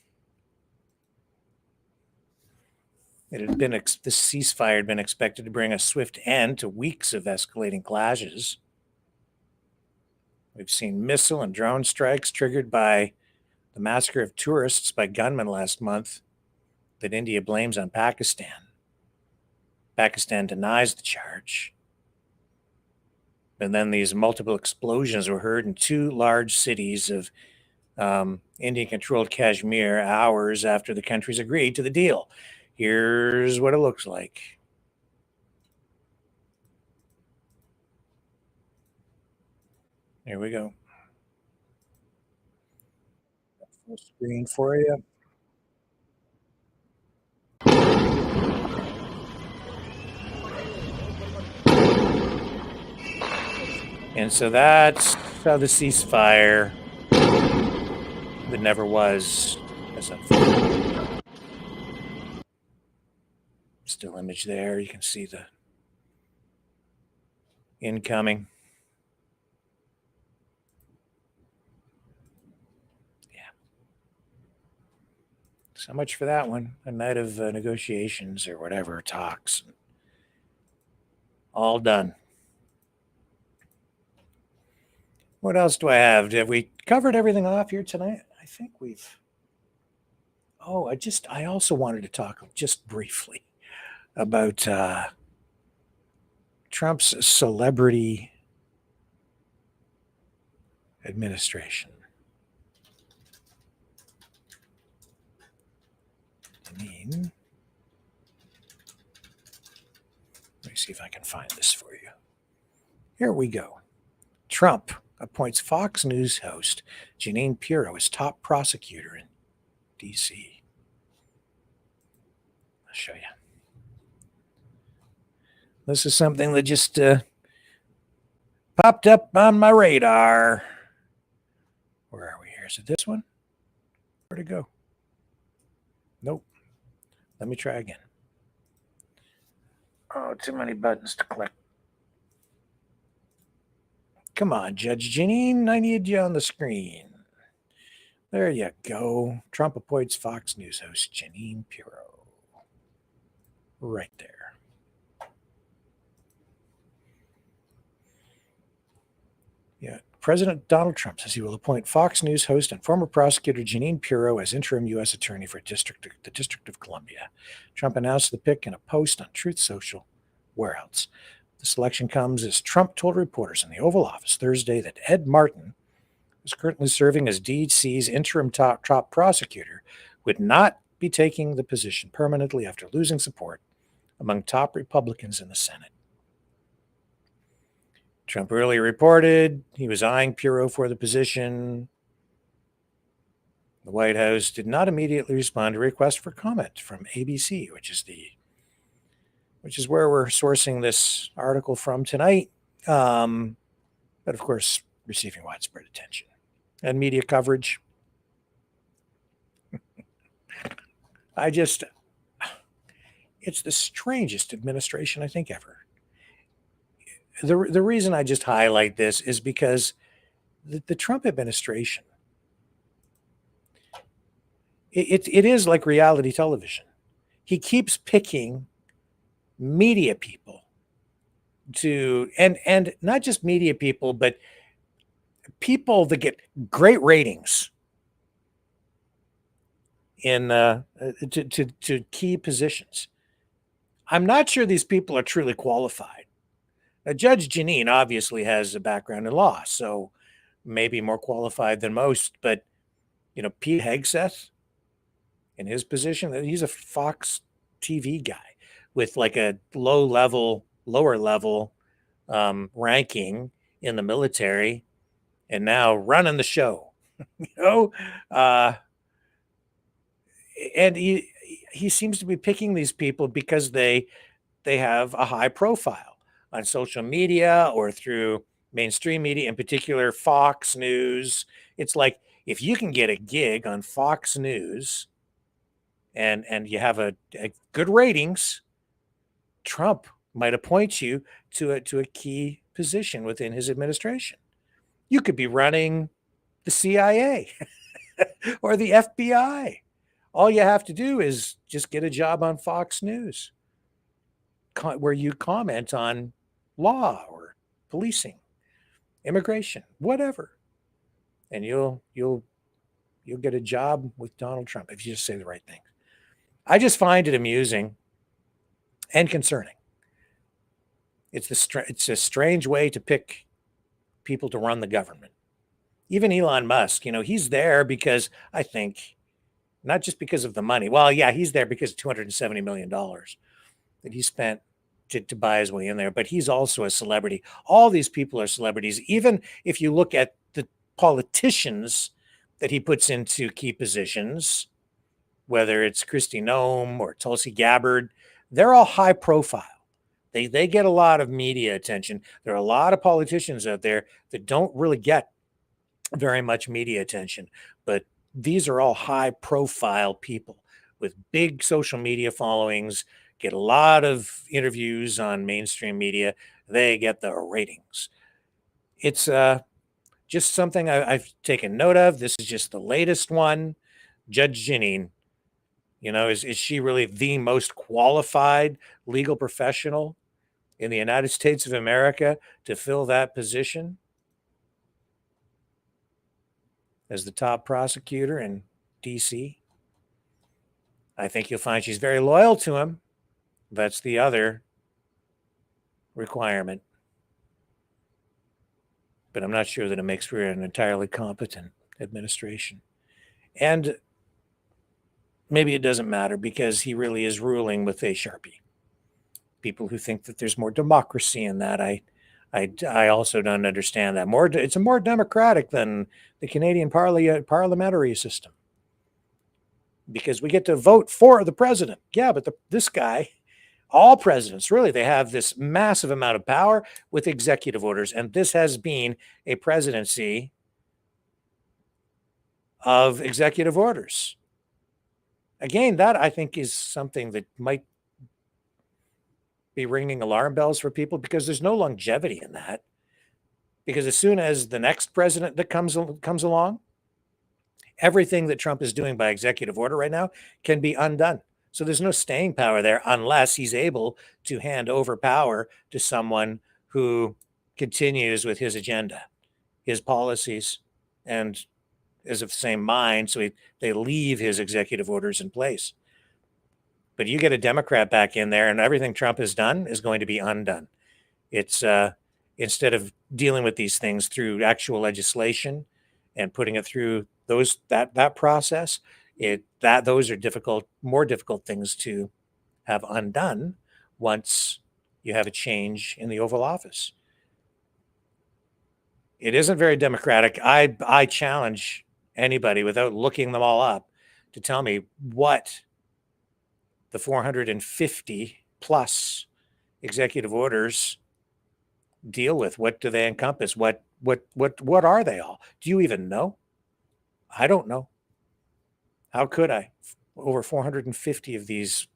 It had been this ceasefire had been expected to bring a swift end to weeks of escalating clashes. We've seen missile and drone strikes triggered by the massacre of tourists by gunmen last month that India blames on Pakistan. Pakistan denies the charge. And then these multiple explosions were heard in two large cities of Indian-controlled Kashmir hours after the countries agreed to the deal. Here's what it looks like. Here we go. Full screen for you. And so that's how the ceasefire that never was has unfolded. Still image there. You can see the incoming. Yeah. So much for that one. A night of negotiations or whatever, talks. All done. What else do I have? Have we covered everything off here tonight? I think we've. Oh, I also wanted to talk just briefly about Trump's celebrity administration. mean, let me see if I can find this for you. Here we go. Trump appoints Fox News host Jeanine Pirro as top prosecutor in D.C. I'll show you. This is something that just popped up on my radar. Where are we here? Is it this one? Where'd it go? Nope. Let me try again. Oh, too many buttons to click. Come on, Judge Jeanine. I need you on the screen. There you go. Trump appoints Fox News host Jeanine Pirro. Right there. Yeah. President Donald Trump says he will appoint Fox News host and former prosecutor Jeanine Pirro as interim U.S. attorney for the District of Columbia. Trump announced the pick in a post on Truth Social. Where else? The selection comes as Trump told reporters in the Oval Office Thursday that Ed Martin, who's currently serving as D.C.'s interim top prosecutor, would not be taking the position permanently after losing support among top Republicans in the Senate. Trump earlier reported he was eyeing Pirro for the position. The White House did not immediately respond to a request for comment from ABC, which is where we're sourcing this article from tonight. But of course, receiving widespread attention and media coverage. It's the strangest administration I think ever. The reason I just highlight this is because the Trump administration, it is like reality television. He keeps picking media people to, and not just media people, but people that get great ratings in to key positions. I'm not sure these people are truly qualified. Now, Judge Jeanine obviously has a background in law, so maybe more qualified than most. But, Pete Hegseth, in his position, he's a Fox TV guy with like a lower level ranking in the military, and now running the show. And he seems to be picking these people because they have a high profile on social media or through mainstream media, in particular Fox News. It's like if you can get a gig on Fox News and you have a good ratings, Trump might appoint you to a key position within his administration. You could be running the CIA or the FBI. All you have to do is just get a job on Fox News where you comment on law or policing, immigration, whatever. And you'll get a job with Donald Trump if you just say the right thing. I just find it amusing and concerning. It's a strange way to pick people to run the government. Even Elon Musk, he's there because I think, not just because of the money. Well, yeah, he's there because of $270 million that he spent to buy his way in there, but he's also a celebrity. All these people are celebrities. Even if you look at the politicians that he puts into key positions, whether it's Kristi Noem or Tulsi Gabbard, they're all high profile. They get a lot of media attention. There are a lot of politicians out there that don't really get very much media attention, but these are all high profile people with big social media followings, get a lot of interviews on mainstream media. They get the ratings. It's just something I've taken note of. This is just the latest one. Judge Jeanine, is she really the most qualified legal professional in the United States of America to fill that position as the top prosecutor in D.C.? I think you'll find she's very loyal to him. That's the other requirement. But I'm not sure that it makes for an entirely competent administration. And maybe it doesn't matter because he really is ruling with a Sharpie. People who think that there's more democracy in that, I also don't understand that. It's more democratic than the Canadian parliamentary system because we get to vote for the president. Yeah, but this guy, all presidents, really, they have this massive amount of power with executive orders, and this has been a presidency of executive orders. Again, that I think is something that might be ringing alarm bells for people because there's no longevity in that. Because as soon as the next president that comes along, everything that Trump is doing by executive order right now can be undone. So there's no staying power there unless he's able to hand over power to someone who continues with his agenda, his policies, and is of the same mind. So they leave his executive orders in place. But you get a Democrat back in there and everything Trump has done is going to be undone. It's instead of dealing with these things through actual legislation and putting it through that process, those are more difficult things to have undone once you have a change in the Oval Office. It isn't very democratic. I challenge anybody without looking them all up to tell me what the 450 plus executive orders deal with. What do they encompass? What are they all? Do you even know? I don't know. How could I? Over 450 of these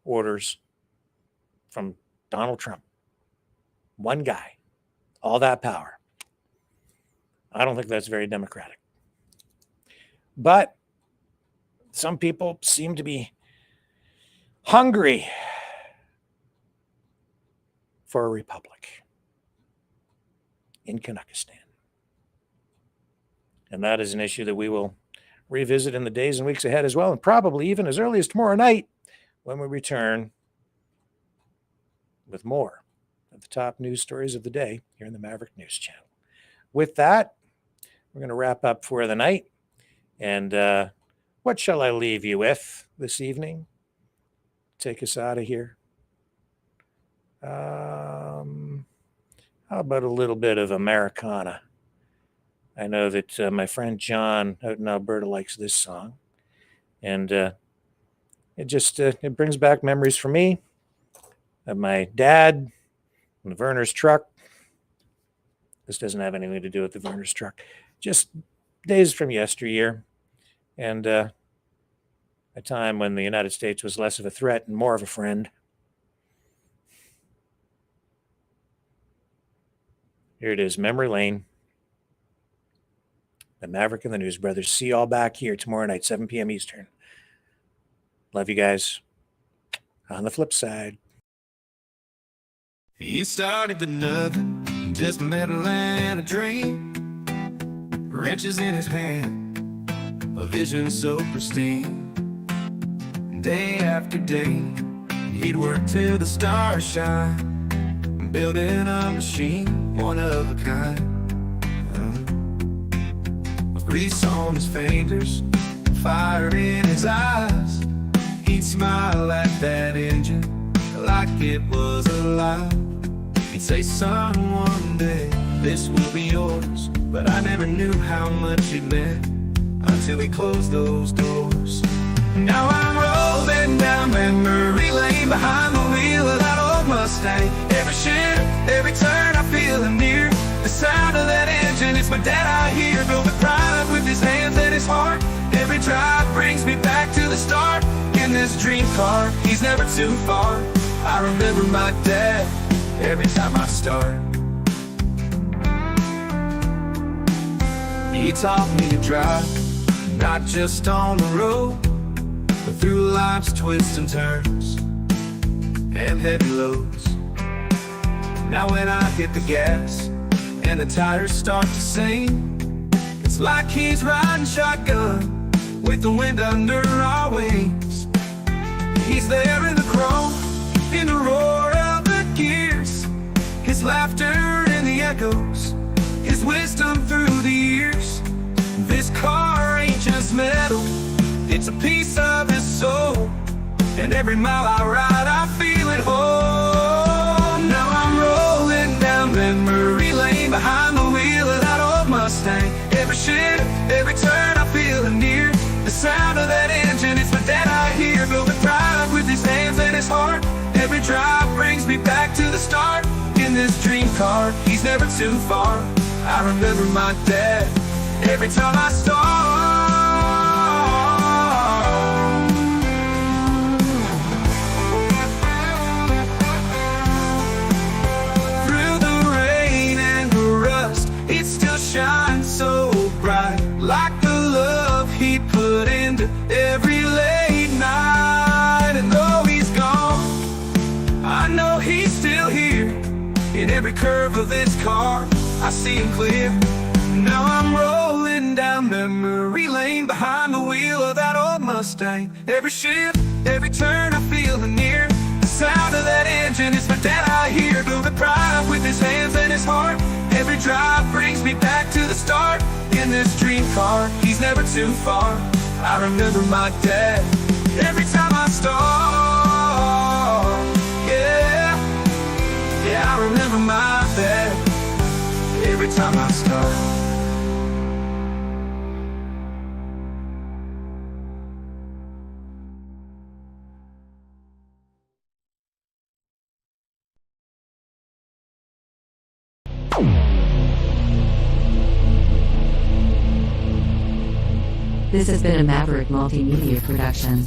orders from Donald Trump. One guy. All that power. I don't think that's very democratic. But some people seem to be hungry for a republic in Kazakhstan. And that is an issue that we will revisit in the days and weeks ahead as well, and probably even as early as tomorrow night when we return with more of the top news stories of the day here in the Maverick News Channel. With that, we're going to wrap up for the night. And what shall I leave you with this evening? Take us out of here. How about a little bit of Americana? I know that my friend John out in Alberta likes this song. And it brings back memories for me of my dad and the Verner's truck. This doesn't have anything to do with the Verner's truck. Just days from yesteryear. And a time when the United States was less of a threat and more of a friend. Here it is, Memory Lane. The Maverick and the News Brothers. See you all back here tomorrow night, 7 p.m. Eastern. Love you guys. On the flip side. He started with nothing, just metal and a dream. Wrenches in his hand, a vision so pristine. Day after day, he'd work till the stars shine, building a machine, one of a kind. Grease on his fingers, fire in his eyes. He'd smile at that engine like it was alive. He'd say, son, one day this will be yours. But I never knew how much it meant until we closed those doors. Now I'm rolling down memory lane behind the wheel of that old Mustang. Every shift, every turn I feel him near. The sound of that engine, it's my dad I hear. Filled with pride with his hands and his heart. Every drive brings me back to the start. In this dream car, he's never too far. I remember my dad every time I start. He taught me to drive, not just on the road, but through life's twists and turns and heavy loads. Now when I hit the gas and the tires start to sing, it's like he's riding shotgun with the wind under our wings. He's there in the chrome, in the roar of the gears, his laughter in the echoes, his wisdom through the years. This car ain't just metal, it's a piece of his soul. And every mile I ride, I feel at home. Now I'm rolling down memory lane behind the wheel of that old Mustang. Every shift, every turn, I feel near. The sound of that engine, it's my dad I hear. Building pride with his hands and his heart. Every drive brings me back to the start. In this dream car, he's never too far. I remember my dad every time I start. Through the rain and the rust, it still shines so bright, like the love he put into every late night. And though he's gone, I know he's still here. In every curve of this car, I see him clear. Now I'm rolling down memory lane behind the wheel of that old Mustang. Every shift, every turn, I feel near. The sound of that engine, it's my dad I hear. Building pride with his hands and his heart. Every drive brings me back to the start. In this dream car, he's never too far. I remember my dad every time I start. Yeah, I remember my dad every time I start. This has been a Maverick Multimedia production.